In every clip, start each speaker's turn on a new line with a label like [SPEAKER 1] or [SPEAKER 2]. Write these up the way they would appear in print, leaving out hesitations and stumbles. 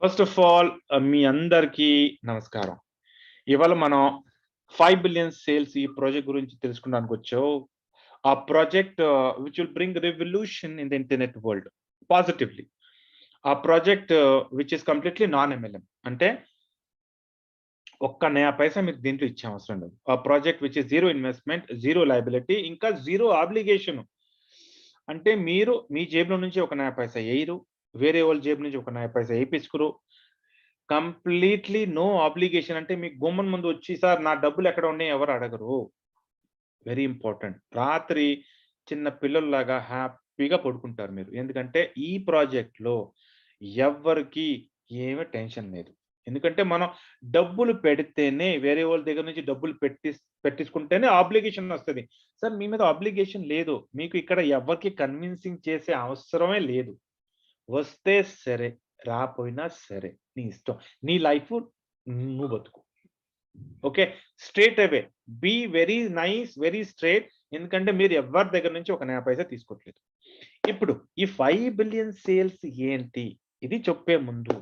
[SPEAKER 1] First of all మీ అందరికీ నమస్కారం. ఇవాళ మనం 5 బిలియన్ సేల్స్ ఈ ప్రాజెక్ట్ గురించి తెలుసుకోవడానికి వచ్చాం. ఆ project which will bring revolution in the internet world positively. ఆ project which is completely non MLM. అంటే ఒక్క నయా పైసా మీకు దీంట్లో ఇచ్చే అవసరం లేదు. ఆ project which is zero investment, zero liability, ఇంకా జీరో ఆబ్లిగేషన్. అంటే మీరు మీ జేబులో నుంచి ఒక నయా పైసా ఎయ్యరు. వేరే వాళ్ళ జేబు నుంచి ఒక నయా పైసా ఏపిచ్చుకోరు. Completely no obligation. అంటే మీ గుమ్మం ముందు వచ్చి, "సార్ నా డబ్బులు ఎక్కడ ఉన్నాయి?" ఎవరు అడగరు. Very important. రాత్రి చిన్న పిల్లల్లాగా హ్యాపీగా పడుకుంటారు మీరు. ఎందుకంటే ఈ ప్రాజెక్ట్‌లో ఎవ్వరికీ ఏమి టెన్షన్ లేదు. ఎందుకంటే మనం డబ్బులు పెడితేనే వేరే వాళ్ళ దగ్గర నుంచి డబ్బులు పెట్టించుకుంటేనే ఆబ్లిగేషన్ వస్తది. సార్ మీ మీద ఆబ్లిగేషన్ లేదు. మీకు ఇక్కడ ఎవ్వరికీ కన్విన్సింగ్ చేసే అవసరమే లేదు. వస్తే సరే, రాపోయినా సరే నీ ఇష్టం. నీ లైఫు నువ్వు బతుకు. Okay. Straight away. Be very nice, very straight. ఎందుకంటే మీరు ఎవ్వరి దగ్గర నుంచి ఒక నయా పైసా తీసుకోవట్లేదు. ఇప్పుడు ఈ 5 బిలియన్ సేల్స్ ఏంటి? ఇది చెప్పే ముందు,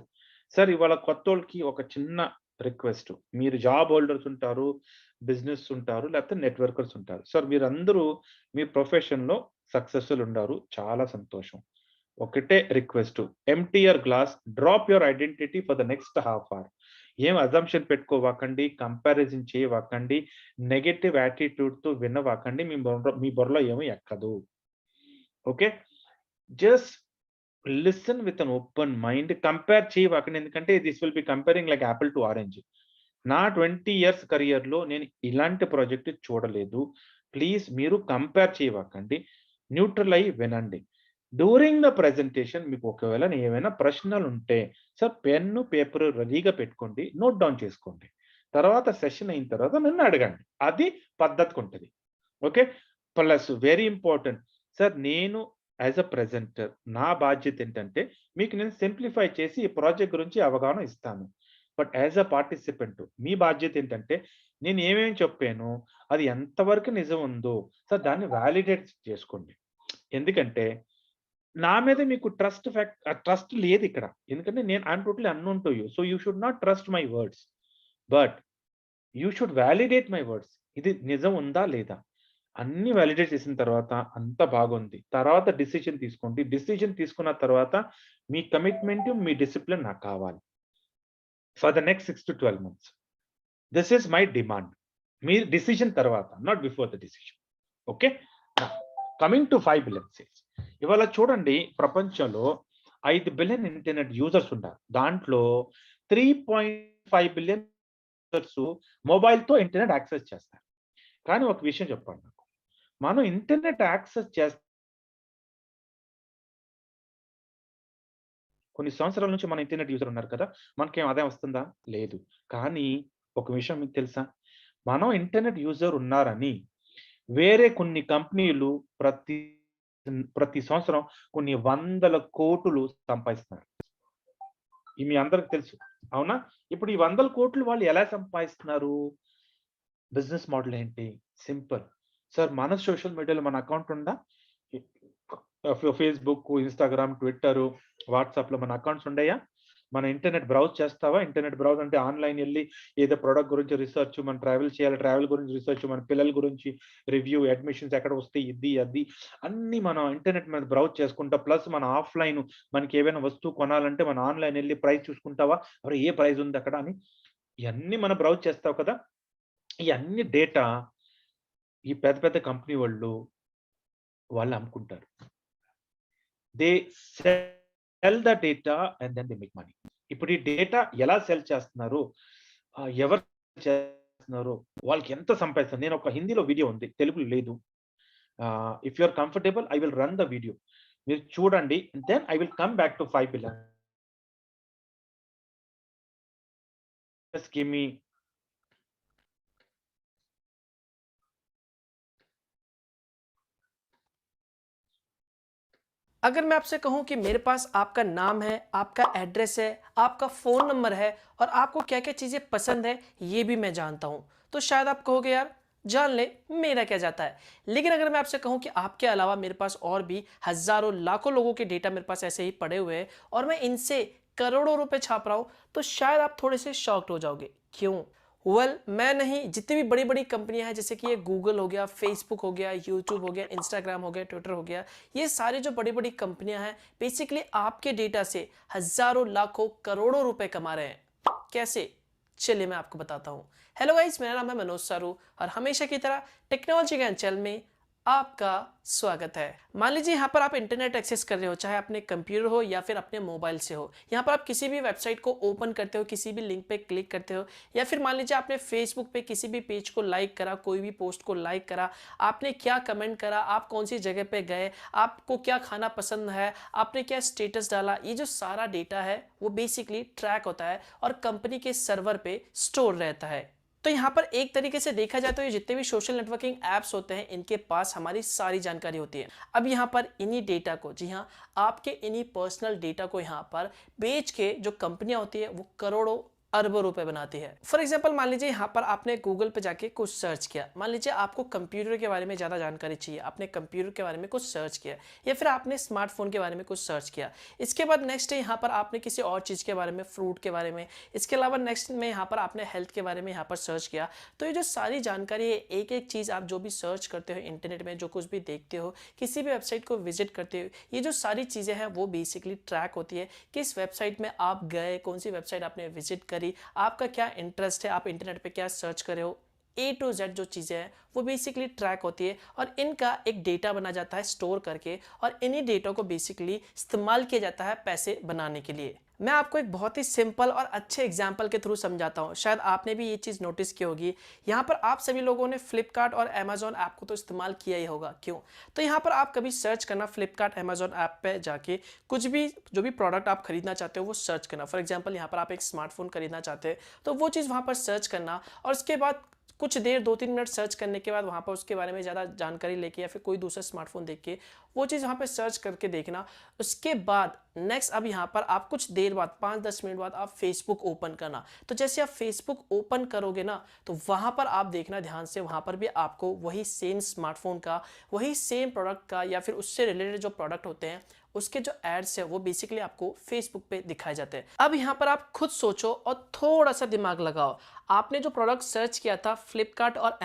[SPEAKER 1] సార్ ఇవాళ కొత్తోళ్ళకి ఒక చిన్న రిక్వెస్ట్. మీరు జాబ్ హోల్డర్స్ ఉంటారు, బిజినెస్ ఉంటారు, లేకపోతే నెట్వర్కర్స్ ఉంటారు. సార్ మీరందరూ మీ ప్రొఫెషన్‌లో సక్సెస్‌ఫుల్ ఉండారు. చాలా సంతోషం. ఒకటే request. Empty your glass, drop your identity for the next half hour. ఏం అజంప్షన్ పెట్టుకోవాకండి, కంపారిజన్ చేయవాకండి, నెగెటివ్ యాటిట్యూడ్‌తో వినవాకండి. మీ బుర్రలో ఏమి ఎక్కదు. Okay. Just listen with an open mind. Compare చేయవాకండి. ఎందుకంటే this will be comparing like apple to orange. నా 20 ఇయర్స్ కెరియర్‌లో నేను ఇలాంటి ప్రాజెక్ట్ చూడలేదు. ప్లీజ్ మీరు కంపేర్ చేయవాకండి. న్యూట్రల్ అయ్యి వినండి. డ్యూరింగ్ ద ప్రెజెంటేషన్ మీకు ఒకవేళ ఏమైనా ప్రశ్నలుంటే, సార్ పెన్ను, పేపరు రెడీగా పెట్టుకోండి. నోట్ డౌన్ చేసుకోండి. తర్వాత సెషన్ అయిన తర్వాత నన్ను అడగండి. అది పద్ధతిగుంటది. Okay. Plus very important. Sir నేను యాస్ ఎ ప్రెజెంటర్ నా బాధ్యత ఏంటంటే, మీకు నేను సింప్లిఫై చేసి ఈ ప్రాజెక్ట్ గురించి అవగాహన ఇస్తాను. బట్ యాస్ ఎ పార్టిసిపెంట్ మీ బాధ్యత ఏంటంటే, నేను ఏమేమి చెప్పానో అది ఎంతవరకు నిజం ఉందో, సార్ దాన్ని వాలిడేట్ చేసుకోండి. ఎందుకంటే నా మీద మీకు ట్రస్ట్ లేదిక్కడ. ఎందుకంటే I'm totally unknown to you. So, you should not trust my words. But you should validate my words. ఇది నిజం ఉందా? లేదా? అన్నీ వాలిడేట్ చేసిన తర్వాత అంతా బాగుంది. తర్వాత డిసిషన్ తీసుకోండి. డిసిషన్ తీసుకున్న తర్వాత మీ కమిట్మెంట్, మీ డిసిప్లిన్ నాకు కావాలి. For the next 6-12 months. This is my demand. మీ డిసిషన్ తర్వాత, not before the decision. Okay. Coming to 5 billion sales. ఇవాళ చూడండి ప్రపంచంలో 5 బిలియన్ ఇంటర్నెట్ యూజర్స్ ఉన్నారు. దాంట్లో 3.5 బిలియన్ యూజర్స్ మొబైల్‌తో ఇంటర్నెట్ యాక్సెస్ చేస్తారు. కానీ ఒక విషయం చెప్పండి నాకు. మనం ఇంటర్నెట్ యాక్సెస్ కొన్ని సంవత్సరాల నుంచి మన ఇంటర్నెట్ యూజర్ ఉన్నారు కదా! మనకేం ఆదాయం వస్తుందా? లేదు. కానీ ఒక విషయం మీకు తెలుసా? మనం ఇంటర్నెట్ యూజర్ ఉన్నారని వేరే కొన్ని కంపెనీలు ప్రతి ప్రతి సంవత్సరం కొన్ని వందల కోటులు సంపాదిస్తున్నారు. ఇది మీ అందరికి తెలుసు. అవునా? ఇప్పుడు ఈ వందల కోట్లు వాళ్ళు ఎలా సంపాదిస్తున్నారు? బిజినెస్ మోడల్ ఏంటి? సింపుల్. సార్ మన సోషల్ మీడియాలో మన అకౌంట్ ఉందా? ఫేస్‌బుక్, ఇన్‌స్టాగ్రామ్, ట్విట్టరు, వాట్సాప్‌లో మన అకౌంట్స్ ఉండయా? మన ఇంటర్నెట్ బ్రౌజ్ చేస్తావా? ఇంటర్నెట్ బ్రౌజ్ అంటే ఆన్‌లైన్ ఎళ్లి ఏదో ప్రొడక్ట్ గురించి రిసర్చ్, మనం ట్రావెల్ చేయాలి, ట్రావెల్ గురించి రిసర్చ్, మన పిల్లల గురించి రివ్యూ, అడ్మిషన్స్ ఎక్కడ వస్తాయి, ఇది, అది అన్నీ మనం ఇంటర్నెట్ మీద బ్రౌజ్ చేసుకుంటా. ప్లస్ మన ఆఫ్‌లైన్ మనకేవైనా వస్తువు కొనాలంటే మనం ఆన్‌లైన్ ఎళ్లి ప్రైస్ చూసుకుంటావా? అరె! ఏ ప్రైస్ ఉంది అక్కడ అని. ఇయన్నీ మనం బ్రౌజ్ చేస్తావు కదా! ఇయన్నీ డేటా ఈ పెద్ద పెద్ద కంపెనీ వాళ్ళు అమ్ముకుంటారు. They sell the data and then they make money. ఇప్పుడు ఈ డేటా ఎలా సెల్ చేస్తున్నారు? ఎవరు చేస్తున్నారు? వాళ్ళకి ఎంత సంపాదిస్తున్నారు? నేను ఒక హిందీలో వీడియో ఉంది. తెలుగులో లేదు. If you are comfortable I will run the video. మీరు చూడండి. Then I will come back to 5 billion. Just give me
[SPEAKER 2] अगर मैं आपसे कहूँ कि मेरे पास आपका नाम है, आपका एड्रेस है, आपका फ़ोन नंबर है और आपको क्या-क्या चीज़ें पसंद है, ये भी मैं जानता हूँ। तो शायद आप कहोगे यार जान ले, मेरा क्या जाता है। लेकिन अगर मैं आपसे कहूँ कि आपके अलावा मेरे पास और भी हज़ारों, लाखों लोगों के डेटा मेरे पास ऐसे ही पड़े हुए हैं और मैं इनसे करोड़ों रुपए छाप रहा हूं, तो शायद आप थोड़े से शॉक्ड हो जाओगे। क्यों? मैं नहीं, जितनी भी बड़ी बड़ी कंपनियां हैं, जैसे कि ये गूगल हो गया, फेसबुक हो गया, यूट्यूब हो गया, इंस्टाग्राम हो गया, ट्विटर हो गया, ये सारी जो बड़ी बड़ी कंपनियां हैं बेसिकली आपके डेटा से हजारों लाखों करोड़ों रुपए कमा रहे हैं। कैसे? चलिए मैं आपको बताता हूं। हेलो गाइस, मेरा नाम है मनोज सारू और हमेशा की तरह टेक्नोलॉजी ज्ञान चैनल में आपका स्वागत है। मान लीजिए यहाँ पर आप इंटरनेट एक्सेस कर रहे हो, चाहे अपने कंप्यूटर हो या फिर अपने मोबाइल से हो। यहाँ पर आप किसी भी वेबसाइट को ओपन करते हो, किसी भी लिंक पे क्लिक करते हो, या फिर मान लीजिए आपने फेसबुक पे किसी भी पेज को लाइक करा, कोई भी पोस्ट को लाइक करा, आपने क्या कमेंट करा, आप कौन सी जगह पे गए, आपको क्या खाना पसंद है, आपने क्या स्टेटस डाला, ये जो सारा डेटा है वो बेसिकली ट्रैक होता है और कंपनी के सर्वर पे स्टोर रहता है। तो यहाँ पर एक तरीके से देखा जाए तो ये जितने भी सोशल नेटवर्किंग एप्स होते हैं, इनके पास हमारी सारी जानकारी होती है। अब यहाँ पर इन्हीं डेटा को, जी हाँ, आपके इन्हीं पर्सनल डेटा को यहाँ पर बेच के जो कंपनियां होती है वो करोड़ों अरबों रुपए बनाती है। फॉर एग्जाम्पल मान लीजिए यहाँ पर आपने गूगल पे जाके कुछ सर्च किया, मान लीजिए आपको कंप्यूटर के बारे में ज्यादा जानकारी चाहिए, आपने कंप्यूटर के बारे में कुछ सर्च किया, या फिर आपने स्मार्टफोन के बारे में कुछ सर्च किया। इसके बाद नेक्स्ट यहाँ पर आपने किसी और चीज के बारे में, फ्रूट के बारे में, इसके अलावा नेक्स्ट में यहाँ पर आपने हेल्थ के बारे में यहाँ पर सर्च किया। तो ये जो सारी जानकारी है, एक एक चीज आप जो भी सर्च करते हो इंटरनेट में, जो कुछ भी देखते हो, किसी भी वेबसाइट को विजिट करते हो, ये जो सारी चीजें हैं वो बेसिकली ट्रैक होती है। किस वेबसाइट में आप गए, कौन सी वेबसाइट आपने विजिट करी, आपका क्या इंटरेस्ट है, आप इंटरनेट पे क्या सर्च कर रहे हो, ए टू जेड जो चीजें हैं वो बेसिकली ट्रैक होती है और इनका एक डेटा बना जाता है स्टोर करके, और इन्हीं डेटा को बेसिकली इस्तेमाल किया जाता है पैसे बनाने के लिए। मैं आपको एक बहुत ही सिंपल और अच्छे एग्जाम्पल के थ्रू समझाता हूं, शायद आपने भी ये चीज नोटिस की होगी। यहाँ पर आप सभी लोगों ने फ्लिपकार्ट और अमेजोन ऐप को तो इस्तेमाल किया ही होगा। क्यों? तो यहाँ पर आप कभी सर्च करना, फ्लिपकार्ट अमेजोन ऐप पे जाके कुछ भी, जो भी प्रोडक्ट आप खरीदना चाहते हो वो सर्च करना। फॉर एग्जाम्पल यहाँ पर आप एक स्मार्टफोन खरीदना चाहते हैं तो वो चीज़ वहाँ पर सर्च करना, और उसके बाद कुछ देर 2-3 मिनट सर्च करने के बाद वहाँ पर उसके बारे में ज़्यादा जानकारी लेके या फिर कोई दूसरा स्मार्टफोन देख के वो चीज़ वहाँ पे सर्च करके देखना। उसके बाद नेक्स्ट, अब यहाँ पर आप कुछ देर बाद, 5-10 मिनट बाद आप फेसबुक ओपन करना। तो जैसे आप फेसबुक ओपन करोगे ना, तो वहाँ पर आप देखना ध्यान से, वहाँ पर भी आपको वही सेम स्मार्टफोन का, वही सेम प्रोडक्ट का या फिर उससे रिलेटेड जो प्रोडक्ट होते हैं उसके जो एड्स है वो बेसिकली आपको फेसबुक पे दिखाए जाते हैं। अब यहाँ पर आप खुद सोचो और थोड़ा सा दिमाग लगाओ, आपने जो प्रोडक्ट सर्च किया था फ्लिपकार्ट और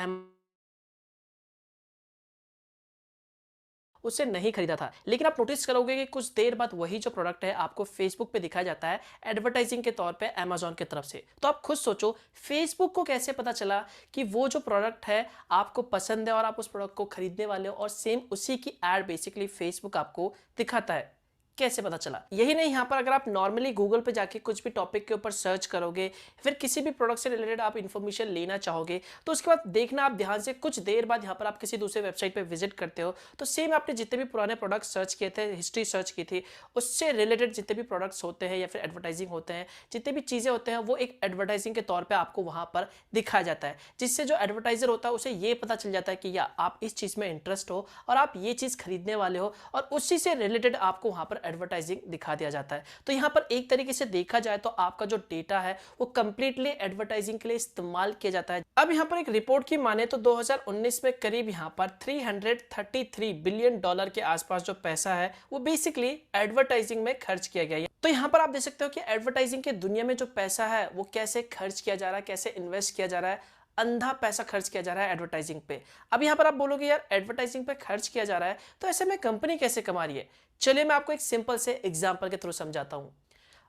[SPEAKER 2] उसे नहीं खरीदा था, लेकिन आप नोटिस करोगे कि कुछ देर बाद वही जो प्रोडक्ट है आपको फेसबुक पे दिखाया जाता है एडवर्टाइजिंग के तौर पे अमेजोन की तरफ से। तो आप खुद सोचो, फेसबुक को कैसे पता चला कि वो जो प्रोडक्ट है आपको पसंद है और आप उस प्रोडक्ट को खरीदने वाले हो, और सेम उसी की एड बेसिकली फेसबुक आपको दिखाता है? कैसे पता चला? यही नहीं, यहाँ पर अगर आप नॉर्मली गूगल पे जाके कुछ भी टॉपिक के ऊपर सर्च करोगे, फिर किसी भी प्रोडक्ट से रिलेटेड आप इन्फॉर्मेशन लेना चाहोगे, तो उसके बाद देखना आप ध्यान से, कुछ देर बाद यहाँ पर आप किसी दूसरे वेबसाइट पे विजिट करते हो तो सेम आपने जितने भी पुराने प्रोडक्ट सर्च किए थे, हिस्ट्री सर्च की थी, उससे रिलेटेड जितने भी प्रोडक्ट्स होते हैं या फिर एडवर्टाइजिंग होते हैं, जितने भी चीजें होते हैं, वो एक एडवर्टाइजिंग के तौर पर आपको वहां पर दिखाया जाता है, जिससे जो एडवर्टाइजर होता है उसे ये पता चल जाता है कि या आप इस चीज में इंटरेस्ट हो और आप ये चीज खरीदने वाले हो, और उसी से रिलेटेड आपको वहां पर एडवर्टाइजिंग दिखा दिया जाता है। तो यहां पर एक तरीके से देखा जाए तो आपका जो डेटा है वो कंप्लीटली एडवर्टाइजिंग के लिए इस्तेमाल किया जाता है। अब यहां पर एक रिपोर्ट की माने तो 2019 में करीब यहां पर $333 बिलियन के आसपास जो पैसा है वो बेसिकली एडवर्टाइजिंग में खर्च किया गया है। तो यहां पर आप देख सकते हो कि एडवर्टाइजिंग के दुनिया में जो पैसा है वो कैसे खर्च किया जा रहा है, कैसे इन्वेस्ट किया जा रहा है, अंधा पैसा खर्च किया जा रहा है एडवर्टाइजिंग पे। अब यहां पर आप बोलोगे यार एडवर्टाइजिंग पे खर्च किया जा रहा है तो ऐसे में कंपनी कैसे कमा रही है? चलिए मैं आपको एक सिंपल से एग्जांपल के थ्रू समझाता हूं।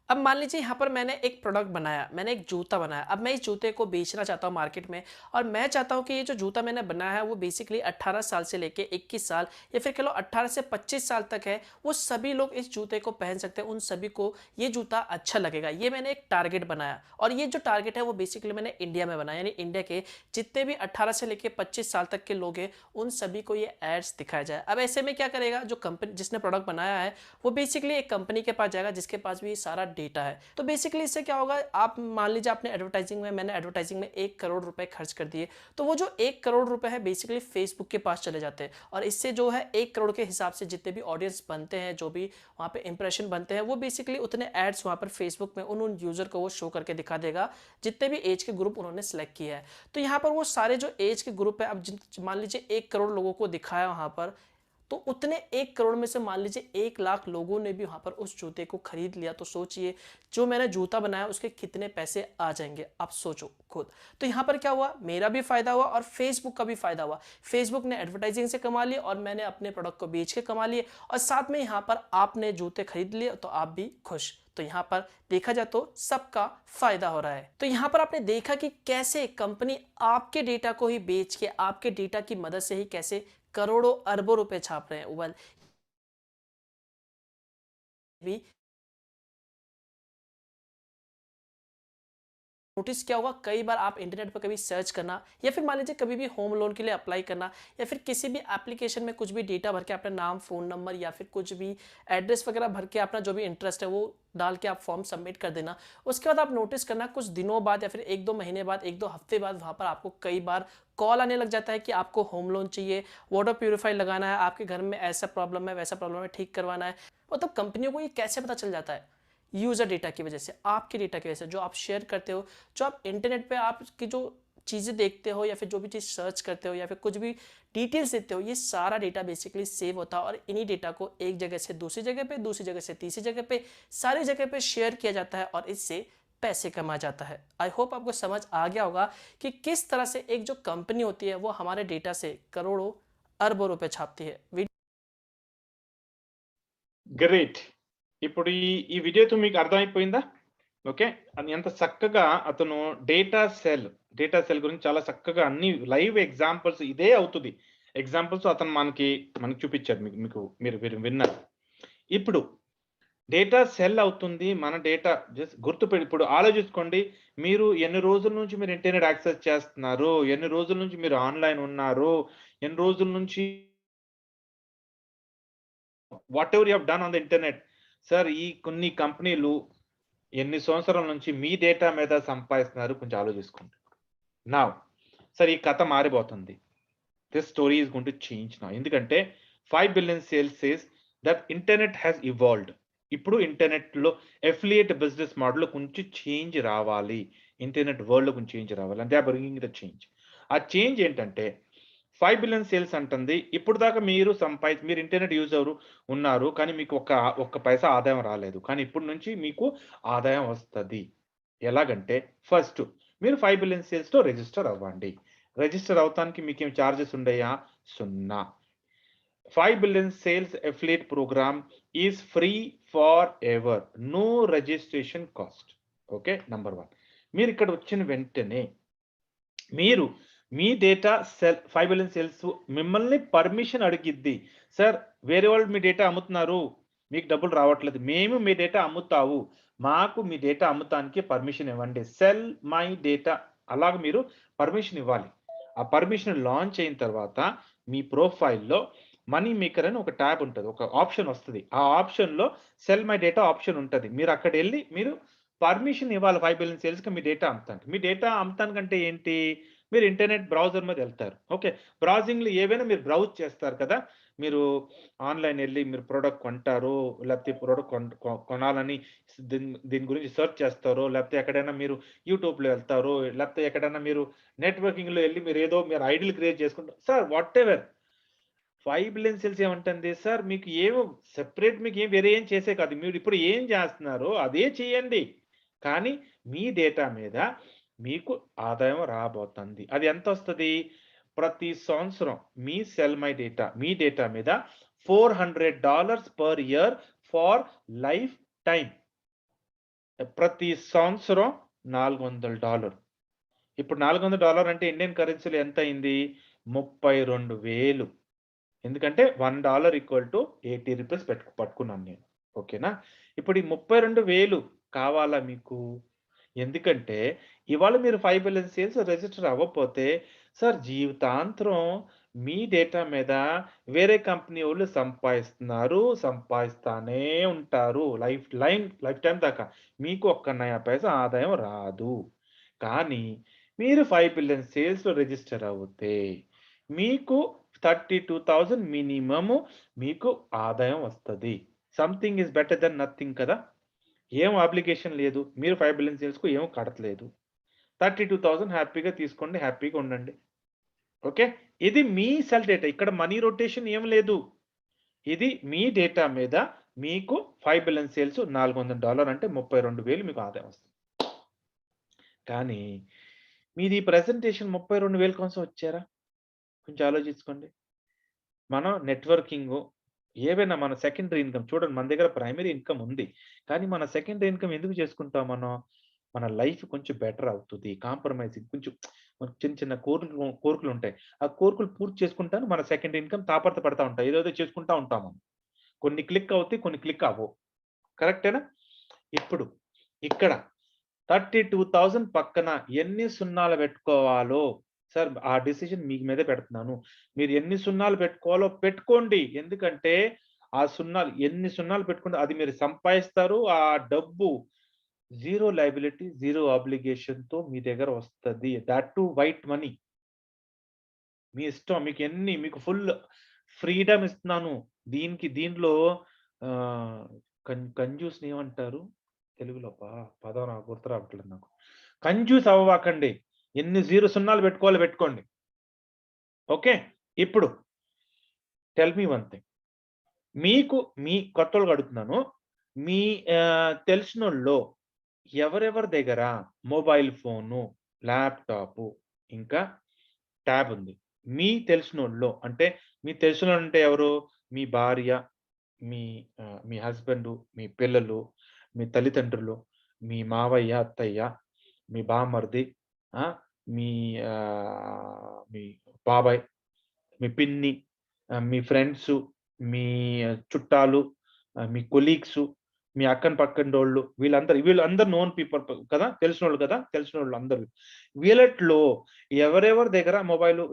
[SPEAKER 2] अब मान लीजिए यहाँ पर मैंने एक प्रोडक्ट बनाया, मैंने एक जूता बनाया। अब मैं इस जूते को बेचना चाहता हूँ मार्केट में, और मैं चाहता हूँ कि ये जो जूता मैंने बनाया है वो बेसिकली 18 साल से लेके 21 साल या फिर कह लो 18 से 25 साल तक है, वो सभी लोग इस जूते को पहन सकते हैं, उन सभी को ये जूता अच्छा लगेगा। ये मैंने एक टारगेट बनाया, और ये जो टारगेट है वो बेसिकली मैंने इंडिया में बनाया, यानी इंडिया के जितने भी 18 से लेके 25 साल तक के लोग हैं उन सभी को ये एड्स दिखाया जाए। अब ऐसे में क्या करेगा, जो कंपनी जिसने प्रोडक्ट बनाया है वो बेसिकली एक कंपनी के पास जाएगा जिसके पास भी सारा डेटा है। तो बेसिकली इससे क्या होगा, आप मान लीजिए आपने मैंने एडवर्टाइजिंग में 1 करोड़ रुपए खर्च कर दिए, तो वो जो 1 करोड़ रुपए है बेसिकली फेसबुक के पास चले जाते हैं, और इससे जो है 1 करोड़ के हिसाब से जितने भी ऑडियंस बनते हैं, जो भी वहां पे इंप्रेशन बनते हैं, वो बेसिकली उतने एड्स वहां पर फेसबुक में उन यूजर को वो शो करके दिखा देगा जितने भी एज के ग्रुप उन्होंने सेलेक्ट किया है। तो यहाँ पर वो सारे जो एज के ग्रुप है, अब मान लीजिए 1 करोड़ लोगों को दिखाया वहां पर, तो उतने 1 करोड़ में से मान लीजिए 1 लाख लोगों ने भी वहां पर उस जूते को खरीद लिया, तो सोचिए जो मैंने जूता बनाया उसके कितने पैसे आ जाएंगे, आप सोचो खुद। तो यहाँ पर क्या हुआ, मेरा भी फायदा हुआ और फेसबुक का भी फायदा हुआ। फेसबुक ने एडवर्टाइजिंग से कमा लिया और मैंने अपने प्रोडक्ट को बेच के कमा लिए, और साथ में यहाँ पर आपने जूते खरीद लिए तो आप भी खुश। तो यहाँ पर देखा जाए तो सबका फायदा हो रहा है। तो यहाँ पर आपने देखा कि कैसे कंपनी आपके डेटा को ही बेच के, आपके डेटा की मदद से ही कैसे करोड़ों अरबों रुपए छाप रहे हैं। वेल भी नोटिस क्या होगा, कई बार आप इंटरनेट पर कभी सर्च करना, या फिर मान लीजिए कभी भी होम लोन के लिए अप्लाई करना, या फिर किसी भी एप्लीकेशन में कुछ भी डेटा भर के अपना नाम, फोन नंबर या फिर कुछ भी एड्रेस वगैरह भर के अपना जो भी इंटरेस्ट है वो डाल के आप फॉर्म सबमिट कर देना। उसके बाद आप नोटिस करना कुछ दिनों बाद या फिर 1-2 महीने बाद, 1-2 हफ्ते बाद वहां पर आपको कई बार कॉल आने लग जाता है कि आपको होम लोन चाहिए, वाटर प्यूरिफायर लगाना है, आपके घर में ऐसा प्रॉब्लम है, वैसा प्रॉब्लम है, ठीक करवाना है। मतलब कंपनियों को ये कैसे पता चल जाता है? यूजर डेटा की वजह से, आपके डेटा की वजह से, जो आप शेयर करते हो, जो आप इंटरनेट पे आपकी जो चीज़ें देखते हो या फिर जो भी चीज़ सर्च करते हो या फिर कुछ भी डिटेल्स देते हो, ये सारा डेटा बेसिकली सेव होता है और इन्हीं डेटा को एक जगह से दूसरी जगह पे, दूसरी जगह से तीसरी जगह पे, सारी जगह पे शेयर किया जाता है और इससे पैसे कमा जाता है। आई होप आपको समझ आ गया होगा कि किस तरह से एक जो कंपनी होती है वो हमारे डेटा से करोड़ों अरबों रुपए छापती है।
[SPEAKER 1] గ్రేట్. ఇప్పుడు ఈ వీడియోతో మీకు అర్థమైపోయిందా? ఓకే. అని ఎంత చక్కగా అతను డేటా సెల్ గురించి చాలా చక్కగా అన్ని లైవ్ ఎగ్జాంపుల్స్ ఇదే అవుతది. ఎగ్జాంపుల్స్ అతను మనకి చూపించాడు. మీరు విన్నారు. ఇప్పుడు డేటా సెల్ అవుతుంది. మన డేటా ఇప్పుడు ఆలోచించుకోండి. మీరు ఎన్ని రోజుల నుంచి మీరు ఇంటర్నెట్ యాక్సెస్ చేస్తున్నారు? ఎన్ని రోజుల నుంచి మీరు ఆన్‌లైన్ ఉన్నారు? ఎన్ని రోజుల నుంచి whatever you have done on the internet. Sir ఈ కొన్ని కంపెనీలు ఎన్ని సంవత్సరాల నుంచి మీ డేటా మీద సంపాదిస్తున్నారు కొంచెం ఆలోచించుకోండి. నౌ సార్ ఈ కథ మారిపోతుంది. This story is going to change now. ఎందుకంటే 5 billion sales says that internet has evolved. ఇప్పుడు ఇంటర్నెట్‌లో అఫిలియేట్ బిజినెస్ మోడల్‌లో కొంచెం చేంజ్ రావాలి. ఇంటర్నెట్ వరల్డ్‌లో కొంచెం చేంజ్ రావాలి. And they are bringing the change. ఆ చేంజ్ ఏంటంటే 5 బిలియన్ సేల్స్ అంటుంది. ఇప్పుడు దాకా మీరు ఇంటర్నెట్ యూజర్ ఉన్నారు. కానీ మీకు ఒక్క పైసా ఆదాయం రాలేదు. కానీ ఇప్పటి నుంచి మీకు ఆదాయం వస్తది. ఎలాగంటే ఫస్ట్ మీరు 5 బిలియన్ సేల్స్‌తో రిజిస్టర్ అవ్వండి. రిజిస్టర్ అవ్వటానికి మీకేం చార్జెస్ ఉండయా? 0. 5 billion sales affiliate program is free forever. No registration cost. Okay. Number 1. మీరు ఇక్కడ వచ్చిన వెంటనే మీరు మీ డేటా 5 బిలియన్ సేల్స్ మిమ్మల్ని పర్మిషన్ అడిగిద్ది. సార్ వేరే వాళ్ళు మీ డేటా అమ్ముతున్నారు. మీకు డబ్బులు రావట్లేదు. మేము మీ డేటా అమ్ముతాము. మాకు మీ డేటా అమ్మటానికి పర్మిషన్ ఇవ్వండి. సెల్ మై డేటా అలాగ మీరు పర్మిషన్ ఇవ్వాలి. ఆ పర్మిషన్ లాంచ్ అయిన తర్వాత మీ ప్రొఫైల్‌లో మనీ మేకర్ అని ఒక ట్యాబ్ ఉంటది. ఒక ఆప్షన్ వస్తది. ఆ ఆప్షన్‌లో సెల్ మై డేటా ఆప్షన్ ఉంటది. మీరు అక్కడెళ్లి మీరు పర్మిషన్ ఇవ్వాలి 5 బిలియన్ సేల్స్‌కి మీ డేటా అమ్మటానికి. మీ డేటా అమ్మటానికంటే ఏంటి? మీరు ఇంటర్నెట్ బ్రౌజర్ మీద వెళ్తారు. ఓకే. బ్రౌజింగ్‌లో ఏవైనా మీరు బ్రౌజ్ చేస్తారు కదా! మీరు ఆన్‌లైన్ ఎళ్లి మీరు ప్రొడక్ట్ కొంటారు. లేకపోతే ప్రొడక్ట్ కొనాలని దీని గురించి సెర్చ్ చేస్తారో, లేకపోతే ఎక్కడైనా మీరు యూట్యూబ్‌లో వెళ్తారో, లేకపోతే ఎక్కడైనా మీరు నెట్వర్కింగ్‌లో ఎళ్లి మీరు ఐడీలు క్రియేట్ చేసుకుంటారు. సార్ వాటెవర్ 5 బిలియన్ సేల్స్ ఏమంటుంది? సార్ మీకు సెపరేట్ మీకేం వేరే ఏం చేసే కాదు. మీరు ఇప్పుడు ఏం చేస్తున్నారో అదే చేయండి. కానీ మీ డేటా మీద మీకు ఆదాయం రాబోతుంది. అది ఎంతొస్తది? ప్రతి సంవత్సరం మీ డేటా మీద $400 per year for life time. ప్రతి సంవత్సరం $400. ఇప్పుడు $400 అంటే ఇండియన్ కరెన్సీలో ఎంతయింది? 32,000. ఎందుకంటే $1 ఈక్వల్ టు 80 రూపీస్ పట్టుకున్నాను నేను. ఓకేనా? ఇప్పుడు ఈ 32,000 కావాలా మీకు? ఎందుకంటే ఇవాళ మీరు 5 బిలియన్ సేల్స్ రిజిస్టర్ అవ్వకపోతే సార్ జీవితాంతరం మీ డేటా మీద వేరే కంపెనీ వోళ్ళు సంపాదిస్తానే ఉంటారు. లైఫ్ టైమ్ దాకా. మీకు ఒక్క నయా పైసా ఆదాయం రాదు. కానీ మీరు 5 బిలియన్ సేల్స్‌లో రిజిస్టర్ అవుతే మీకు 32,000 మినిమమ్ మీకు ఆదాయం వస్తది. Something is better than nothing కదా! ఏం అబ్లిగేషన్ లేదు. మీరు 5 బిలియన్ సేల్స్‌కు ఏం కడతలేదు. 32,000 హ్యాపీగా తీసుకోండి. హ్యాపీగా ఉండండి. ఓకే. ఇది మీ సెల్ డేటా. ఇక్కడ మనీ రొటేషన్ ఏం లేదు. ఇది మీ డేటా మీద మీకు 5 బిలియన్ సేల్స్ $400 అంటే 32,000 మీకు ఆదాయం వస్తుంది. కానీ మీది ప్రెజెంటేషన్ 32,000 కోసం వచ్చారా? కొంచెం ఆలోచించుకోండి. మనం నెట్వర్కింగు ఏవైనా మన సెకండరీ ఇన్‌కమ్ చూడండి, మన దగ్గర ప్రైమరీ ఇన్‌కమ్ ఉంది. కానీ మన సెకండరీ ఇన్‌కమ్ ఎందుకు చేసుకుంటాం మనం? మన లైఫ్ కొంచెం బెటర్ అవుతది. కాంప్రమైజింగ్ కొంచెం మనకు చిన్న చిన్న కోరికలుంటాయి. ఆ కోరికలు పూర్తి చేసుకుంటాను మన సెకండరీ ఇన్‌కమ్ తాపత్ర పడతా ఉంటాయి. ఏదేదో చేసుకుంటా ఉంటాం మనం. కొన్ని క్లిక్ అవుతాయి, కొన్ని క్లిక్ అవ్వవు. కరెక్టేనా? ఇప్పుడు ఇక్కడ 32,000 పక్కన ఎన్ని సున్నాలు పెట్టుకోవాలో సార్ ఆ డిసిషన్ మీ మీదే పెడుతున్నాను. మీరు ఎన్ని సున్నాలు పెట్టుకోవాలో పెట్టుకోండి. ఎందుకంటే ఆ సున్నాలు ఎన్ని సున్నాలు పెట్టుకుంటే అది మీరు సంపాదిస్తారు. ఆ డబ్బు జీరో లయబిలిటీ, జీరో ఆబ్లిగేషన్‌తో మీ దగ్గర వస్తది. That too white money. మీ ఇష్టం. మీకు ఫుల్ ఫ్రీడమ్ ఇస్తున్నాను. దీంట్లో ఆహ్, కంజూస్‌ని ఏమంటారు? తెలుగులో పదం నాకు గుర్తు రావట్లేదు నాకు. కంజూస్ అవ్వకండి. ఎన్ని జీరో సున్నాలు పెట్టుకోవాలో పెట్టుకోండి. ఓకే. ఇప్పుడు టెల్ మీ వన్ థింగ్. మీ కొత్తోళ్ళకి అడుగుతున్నాను. మీ తెలిసినోళ్ళలో ఎవరెవరి దగ్గర మొబైల్ ఫోను, ల్యాప్‌టాపు, ఇంకా ట్యాబ్ ఉంది. మీ తెలిసినోళ్ళలో అంటే మీ తెలిసినోళ్ళంటే ఎవరు? మీ భార్య, మీ హస్బెండు, మీ పిల్లలు, మీ తల్లిదండ్రులు, మీ మావయ్య, అత్తయ్య, మీ బామర్ది, ఆ! మీ బాబాయ్, మీ పిన్ని, మీ ఫ్రెండ్సు, మీ చుట్టాలు, మీ కొలీగ్సు, మీ అక్కన పక్కంటోళ్ళు వీళ్ళందరూ నోన్ పీపుల్ కదా! తెలిసినోళ్ళు కదా! తెలిసినోళ్ళు అందరూ. వీళ్ళట్లో ఎవరెవరి దగ్గర మొబైలు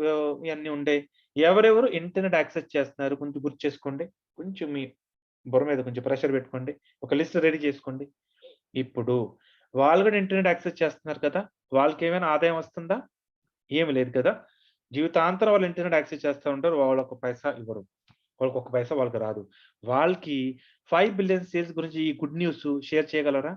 [SPEAKER 1] ఇయన్నీ ఉండేయి? ఎవరెవరు ఇంటర్నెట్ యాక్సెస్ చేస్తున్నారు? కొంచెం గుర్తు చేసుకోండి. కొంచెం మీ బుర్ర మీద కొంచెం ప్రెషర్ పెట్టుకోండి. ఒక లిస్ట్ రెడీ చేసుకోండి. ఇప్పుడు వాళ్ళు గూడా ఇంటర్నెట్ యాక్సెస్ చేస్తున్నారు కదా! వాళ్ళకేమైనా ఆదాయం వస్తుందా? ఏమి లేదు కదా! జీవితాంతరం వాళ్ళు ఇంటర్నెట్ యాక్సెస్ చేస్తా ఉంటారు. వాళ్ళొక పైసా ఇవ్వరు. వాళ్ళకొక పైసా వాళ్ళకి రాదు. వాళ్ళకి 5 బిలియన్ సేల్స్ గురించి ఈ గుడ్ న్యూస్ షేర్ చేయగలరా?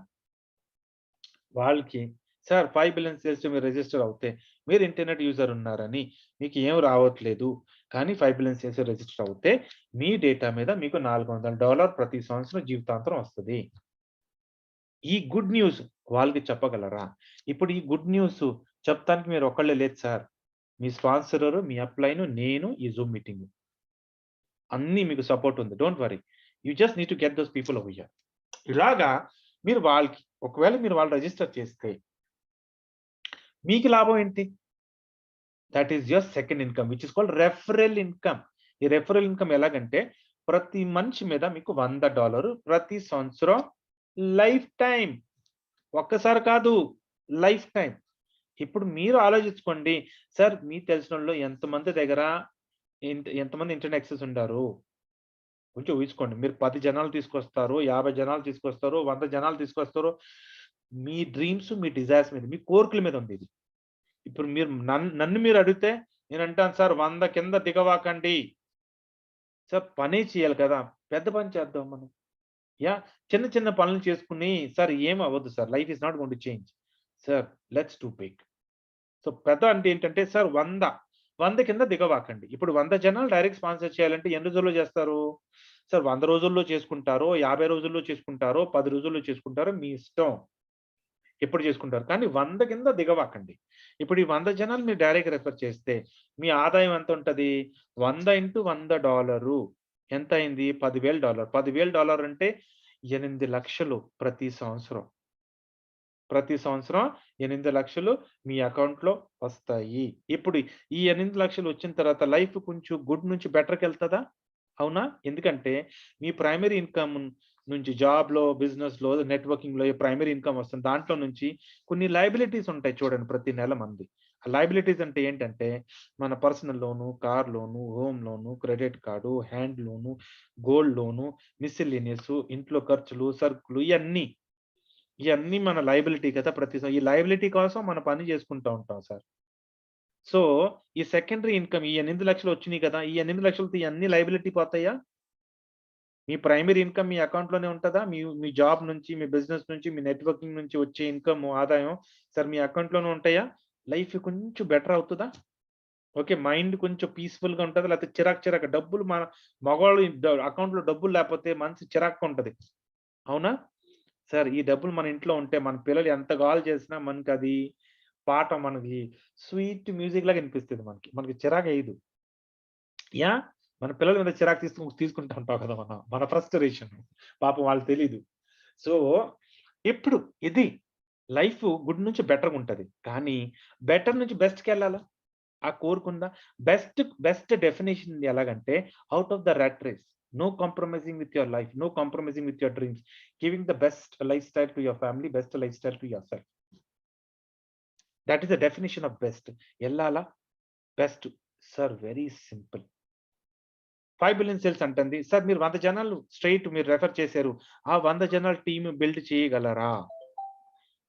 [SPEAKER 1] వాళ్ళకి సార్ 5 బిలియన్ సేల్స్ మీరు రిజిస్టర్ అవుతే, మీరు ఇంటర్నెట్ యూజర్ ఉన్నారని, మీకు ఏం రావట్లేదు. కానీ 5 బిలియన్ సేల్స్ రిజిస్టర్ అవుతే, మీ డేటా మీద మీకు $400 ప్రతి సంవత్సరం జీవితాంతరం వస్తది. ఈ గుడ్ న్యూస్ వాళ్ళకి చెప్పగలరా? ఇప్పుడు ఈ గుడ్ న్యూస్ చెప్తానికి మీరు ఒక్కళ్ళే లేదు సార్. మీ స్పాన్సరరు, మీ అప్‌లైను, నేను, ఈ జూమ్ మీటింగ్. అన్నీ మీకు సపోర్ట్ ఉంది. Don't worry. You just need to get those people over here. ఇలాగా మీరు వాళ్ళకి ఒకవేళ మీరు వాళ్ళు రిజిస్టర్ చేస్తే మీకు లాభం ఏంటి? That is your second income which is called referral income. ఈ రెఫరల్ ఇన్‌కమ్ ఎలాగంటే ప్రతి మనిషి మీద మీకు $100 ప్రతి సంవత్సరం లైఫ్ టైమ్. ఒక్కసారి కాదు, లైఫ్ టైమ్. ఇప్పుడు మీరు ఆలోచించుకోండి. సార్ మీకు తెలిసినోళ్ళు ఎంతమంది దగ్గర ఎంతమంది ఇంటర్నెట్ యాక్సెస్ ఉండారు? కొంచెం ఊహించుకోండి. మీరు 10 జనాలు తీసుకొస్తారు, 50 జనాలు తీసుకొస్తారు, 100 జనాలు తీసుకొస్తారు. మీ డ్రీమ్స్, మీ డిజైర్స్ మీద, మీ కోరికల మీద ఉంది ఇది. ఇప్పుడు మీరు నన్ను మీరు అడిగితే నేనంటాను సార్ 100 కింద దిగవాకండి. సార్ పనే చేయాలి కదా! పెద్ద పని చేద్దాం మనం. యాహ్! చిన్న చిన్న పనులు చేసుకొని సార్ ఏమి అవ్వదు sir. Life is not going to change. Sir let's do big. So పెద్ద అంటే ఏంటంటే సార్ 100 కింద దిగవాకండి. ఇప్పుడు 100 జనాలు డైరెక్ట్ స్పాన్సర్ చేయాలంటే ఎన్ని రోజుల్లో చేస్తారు? సార్ 100 రోజుల్లో చేసుకుంటారో, 50 రోజుల్లో చేసుకుంటారో, 10 రోజుల్లో చేసుకుంటారో మీ ఇష్టం. ఎప్పుడు చేసుకుంటారు. కానీ 100 కింద దిగవాకండి. ఇప్పుడు ఈ 100 జనాలు మీరు డైరెక్ట్ రిఫర్ చేస్తే మీ ఆదాయం ఎంతుంటది? 100 ఇంటూ $100 ఎంతయింది? $10,000. $10,000 అంటే 8,00,000 ప్రతి సంవత్సరం. ప్రతి సంవత్సరం 8,00,000 మీ అకౌంట్‌లో వస్తాయి. ఇప్పుడు ఈ 8,00,000 వచ్చిన తర్వాత లైఫ్ కొంచెం గుడ్ నుంచి బెటర్‌కెళ్తదా? అవునా? ఎందుకంటే మీ ప్రైమరీ ఇన్‌కమ్ నుంచి జాబ్‌లో, బిజినెస్‌లో, నెట్వర్కింగ్‌లో ప్రైమరీ ఇన్‌కమ్ వస్తుంది. దాంట్లో నుంచి కొన్ని లయబిలిటీస్ ఉంటాయి చూడండి ప్రతి నెల మనది. ఆ లయబిలిటీస్ అంటే ఏంటంటే మన personal loan, car loan, home loan, credit card, hand loan, gold loan, miscellaneous, ఇంట్లో ఖర్చులు, సరుకులు ఇయన్నీ మన లయబిలిటీ కదా! ఈ లయబిలిటీ కోసం మనం పని చేసుకుంటా ఉంటాం సార్. సో, ఈ సెకండరీ ఇన్‌కమ్ ఈ 8,00,000 వచ్చినియి కదా! ఈ 8,00,000తో ఇయన్నీ లయబిలిటీ పోతాయా? మీ ప్రైమరీ ఇన్‌కమ్ మీ అకౌంట్‌లోనే ఉంటదా? మీ మీ జాబ్ నుంచి, మీ బిజినెస్ నుంచి, మీ నెట్వర్కింగ్ నుంచి వచ్చే ఆదాయం సార్ మీ అకౌంట్‌లోనే ఉంటాయా? లైఫ్ కొంచెం బెటర్ అవుతదా? ఓకే. మైండ్ కొంచెం పీస్‌ఫుల్‌గా ఉంటది. లేకపోతే చిరాకు డబ్బులు మన మగవాళ్ళు అకౌంట్‌లో డబ్బులు లేకపోతే మనసు చిరాకుగా ఉంటది. అవునా? సార్ ఈ డబ్బులు మన ఇంట్లో ఉంటే మన పిల్లలు ఎంత గోల చేసినా మనకది పాట మనకి స్వీట్ మ్యూజిక్ లాగా వినిపిస్తది మనకి. మనకి చిరాకేయదు. యాహ్! మన పిల్లల మీద చిరాకు తీసుకుంటా ఉంటాం కదా మనం. మన ఫ్రస్ట్రేషన్. పాపం వాళ్ళకి తెలీదు. సో, ఎప్పుడు ఇది లైఫ్ గుడ్ నుంచి బెటర్‌గుంటది. కానీ బెటర్ నుంచి బెస్ట్‌కెళ్ళాలా? ఆ కోరుకుందా? బెస్ట్ డెఫినిషన్ ఎలాగంటే out of the rat race. No compromising with your life. No compromising with your dreams. Giving the best lifestyle to your family. Best lifestyle to yourself. That is the definition of best. ఎళ్ళాలా? Best. Sir very simple. 5 billion sales అంటంది. Sir మీరు 100 జనాలు straight మీరు refer చేశారు. ఆ 100 జనాల team build చేయగలరా?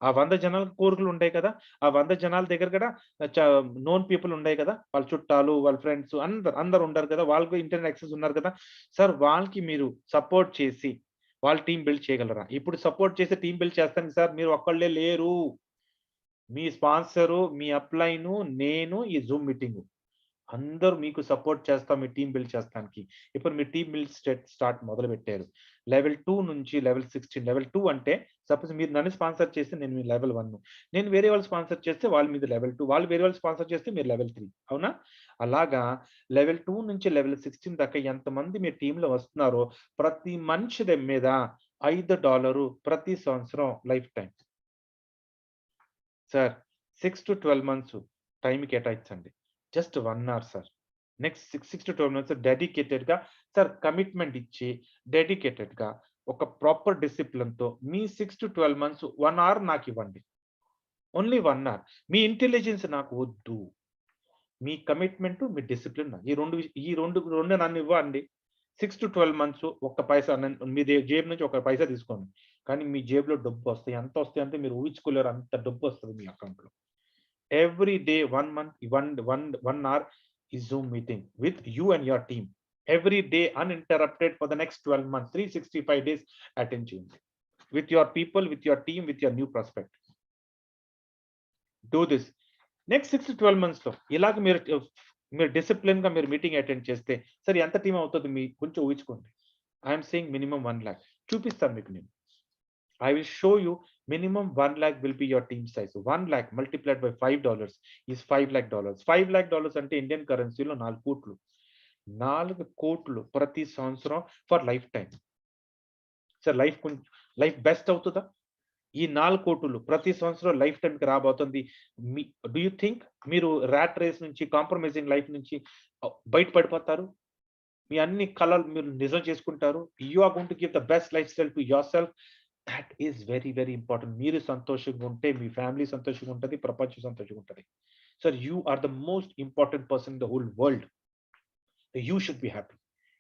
[SPEAKER 1] ఆ 100 జనాల కోరికలు ఉంటాయి కదా! ఆ 100 జనాల దగ్గర కూడా చ నోన్ పీపుల్ ఉంటాయి కదా! వాళ్ళ చుట్టాలు, వాళ్ళ ఫ్రెండ్స్ అందరూ ఉంటారు కదా! వాళ్ళకి ఇంటర్నెట్ యాక్సెస్ ఉన్నారు కదా! సార్ వాళ్ళకి మీరు సపోర్ట్ చేసి వాళ్ళ టీమ్ బిల్డ్ చేయగలరా? ఇప్పుడు సపోర్ట్ చేసి టీమ్ బిల్డ్ చేస్తానికి సార్ మీరు ఒక్కళ్ళే లేరు. మీ స్పాన్సరు, మీ అప్‌లైను, నేను ఈ జూమ్ మీటింగు. అందరూ మీకు సపోర్ట్ చేస్తాం మీ టీమ్ బిల్డ్ చేస్తానికి. ఇప్పుడు మీ టీమ్ బిల్డ్ స్టార్ట్ మొదలుపెట్టారు. లెవెల్ 2 నుంచి లెవెల్ 16. లెవెల్ 2 అంటే సపోజ్ మీరు నన్ను స్పాన్సర్ చేస్తే నేను మీ లెవెల్ 1. నేను వేరే వాళ్ళు స్పాన్సర్ చేస్తే వాళ్ళు మీది లెవెల్ 2. వాళ్ళు వేరే వాళ్ళు స్పాన్సర్ చేస్తే మీరు లెవెల్ 3. అవునా? అలాగా లెవెల్ 2 నుంచి లెవెల్ 16 దాకా ఎంతమంది మీ టీమ్‌లో వస్తున్నారో ప్రతి మనిషి మీద $5 ప్రతి సంవత్సరం lifetime. Sir 6-12 months time కేటాయించండి. Just 1 hour sir. Next 6-12 months డెడికేటెడ్‌గా సార్ కమిట్మెంట్ ఇచ్చి, డెడికేటెడ్‌గా ఒక ప్రాపర్ డిసిప్లిన్‌తో మీ 6-12 మంత్స్ 1 అవర్ నాకివ్వండి. Only 1 hour. మీ ఇంటెలిజెన్స్ నాకు వద్దు. మీ కమిట్మెంట్, మీ డిసిప్లిన్ ఈ రెండు నన్నివ్వండి. 6-12 మంత్స్ ఒక్క పైసా మీ జేబు నుంచి ఒక పైసా తీసుకోను. కానీ మీ జేబులో డబ్బొస్తాయి. ఎంతొస్తాయంటే మీరు ఊహించుకోలేరు అంత డబ్బొస్తది మీ అకౌంట్‌లో. Every day, 1 month, 1 hour is Zoom meeting with you and your team. Every day, uninterrupted for the next 12 months, 365 days attend చేయండి. With your people, with your team, with your new prospect. Do this. Next 6-12 మంత్స్‌లో ఇలాగ మీరు డిసిప్లిన్‌గా మీరు meeting attend చేస్తే, సరే ఎంత team అవుతది కొంచెం ఊహించుకోండి. ఐ యామ్ సేయింగ్ మినిమమ్ 1,00,000 చూపిస్తాను మీకు నేను. I will show you minimum 1 lakh will be your team size. So 1 lakh multiplied by $5 is $5 lakh. $5 lakh అంటే ఇండియన్ కరెన్సీలో 4 కోట్లు. 4 కోట్లు ప్రతి సంవత్సరం for lifetime. Sir life best అవుతదా? ఈ 4 కోట్లు ప్రతి సంవత్సరం లైఫ్ టైమ్‌కి రాబోతుంది. డూ యూ థింక్ మీరు రాట్ రేస్ నుంచి కాంప్రమైజింగ్ లైఫ్ నుంచి బయట పడిపోతారు? మీ అన్ని కలలు మీరు నిజం చేసుకుంటారు. You are going to give the best lifestyle to yourself. That is very, very important. మీరు సంతోషంగా ఉంటే మీ ఫ్యామిలీ సంతోషంగా ఉంటది. ప్రపంచం సంతోషంగా ఉంటది. Sir you are the most important person in the whole world. You should be happy.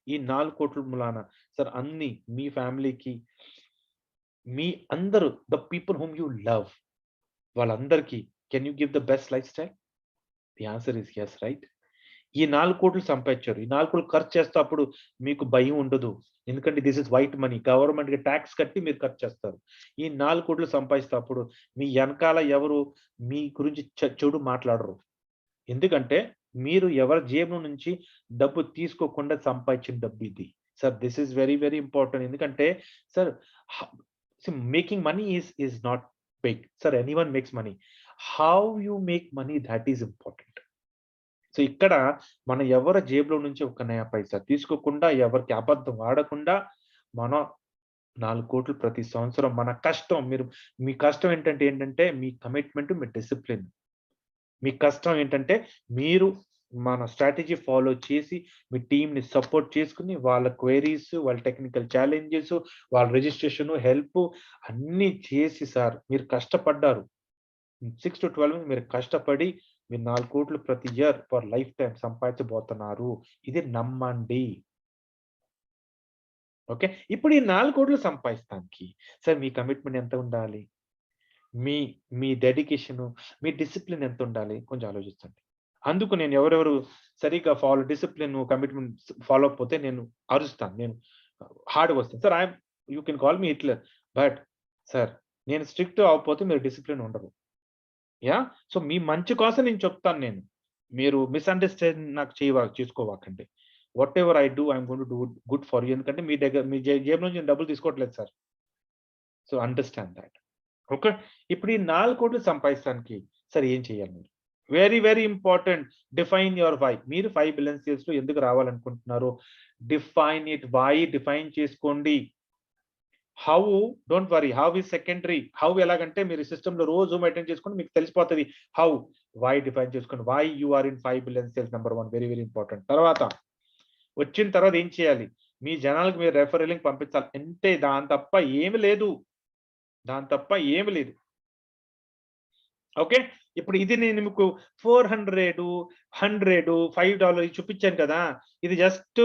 [SPEAKER 1] ఈ 4 కోట్ల మూలాన సార్ అన్ని మీ ఫ్యామిలీకి మీ అందరూ the people whom you love వాళ్ళందరికీ can you give the best lifestyle? The answer is yes right. ఈ 4 కోట్లు సంపాదించారు. ఈ 4 కోట్లు ఖర్చు చేసేటప్పుడు మీకు భయం ఉండదు. ఎందుకంటే దిస్ ఇస్ వైట్ మనీ. గవర్నమెంట్‌కి టాక్స్ కట్టి మీరు ఖర్చు చేస్తారు. ఈ 4 కోట్లు సంపాదించేటప్పుడు మీ ఎనకాల ఎవరు మీ గురించి చెడు మాట్లాడరు. ఎందుకంటే మీరు ఎవరి జేబు నుంచి డబ్బు తీసుకోకుండా సంపాదించిన డబ్బు ఇది. Sir this is very, very important. ఎందుకంటే sir uh making money is not big. Sir anyone makes money. How you make money that is important. So ఇక్కడ మనం ఎవరి జేబులో నుంచి ఒక నయా పైసా తీసుకోకుండా, ఎవరికీ అబద్ధం ఆడకుండా, మనం 4 కోట్లు ప్రతి సంవత్సరం మన కష్టం మీ కష్టం ఏంటంటే మీ కమిట్మెంట్, మీ డిసిప్లిన్. మీ కష్టం ఏంటంటే మీరు మన స్ట్రాటజీ ఫాలో చేసి, మీ టీమ్‌ని సపోర్ట్ చేసుకొని, వాళ్ళ క్వెరీస్, వాళ్ళ టెక్నికల్ ఛాలెంజెస్, వాళ్ళ రిజిస్ట్రేషన్, హెల్ప్ అన్నీ చేసి సార్ మీరు కష్టపడ్డారు. 6-12 మీరు కష్టపడి మీరు 4 కోట్లు ప్రతి ఇయర్ ఫర్ లైఫ్ టైమ్ సంపాదించబోతున్నారు. ఇది నమ్మండి. ఓకే. ఇప్పుడు ఈ 4 కోట్లు సంపాదిస్తానికి సార్ మీ కమిట్మెంట్ ఎంత ఉండాలి? మీ మీ డెడికేషను, మీ డిసిప్లిన్ ఎంత ఉండాలి? కొంచెం ఆలోచించండి. అందుకు నేను ఎవరెవరు సరిగ్గా డిసిప్లిన్, కమిట్మెంట్ ఫాలో అవ్వకపోతే నేను అరుస్తాను. నేను హార్డ్‌గా వస్తాను. Sir you can call me Hitler. But sir నేను స్ట్రిక్ట్ అవ్వకపోతే మీరు డిసిప్లిన్ ఉండరు. యాహ్! సో మీ మంచి కోసం నేను చెప్తాను నేను. మీరు మిస్అండర్‌స్టాండ్ నాకు చేసుకోవాకండి. Whatever I do I'm going to do good for you. ఎందుకంటే మీ దగ్గర మీ జేబులో నుంచి నేను డబ్బులు తీసుకోవట్లేదు sir. So understand that. Okay. ఇప్పుడు ఈ 4,00,00,000 సంపాదించడానికి సార్ ఏం చేయాలి మీరు? Very, very important. Define your why. మీరు 5 బిలియన్ సేల్స్‌లో ఎందుకు రావాలనుకుంటున్నారో డిఫైన్ ఇట్. వై డిఫైన్ చేసుకోండి. How don't worry. How is secondary. How ఎలాగంటే మీరు సిస్టమ్‌లో రోజు జూమ్ అటెండ్ చేసుకోండి మీకు తెలిసిపోతది. హౌ. వై డిఫైన్ చేసుకోండి. Why you are in 5 billion sales number 1 very, very important. తర్వాత వచ్చిన తర్వాత ఏం చేయాలి? మీ జనాలకు మీరు రెఫరల్ లింక్ పంపించాలి. అంతే దాని తప్ప ఏమి లేదు. దాని తప్ప ఏమి లేదు. ఓకే. ఇప్పుడు ఇది నేను మీకు 400, 100, $5 చూపించాను కదా! ఇది జస్ట్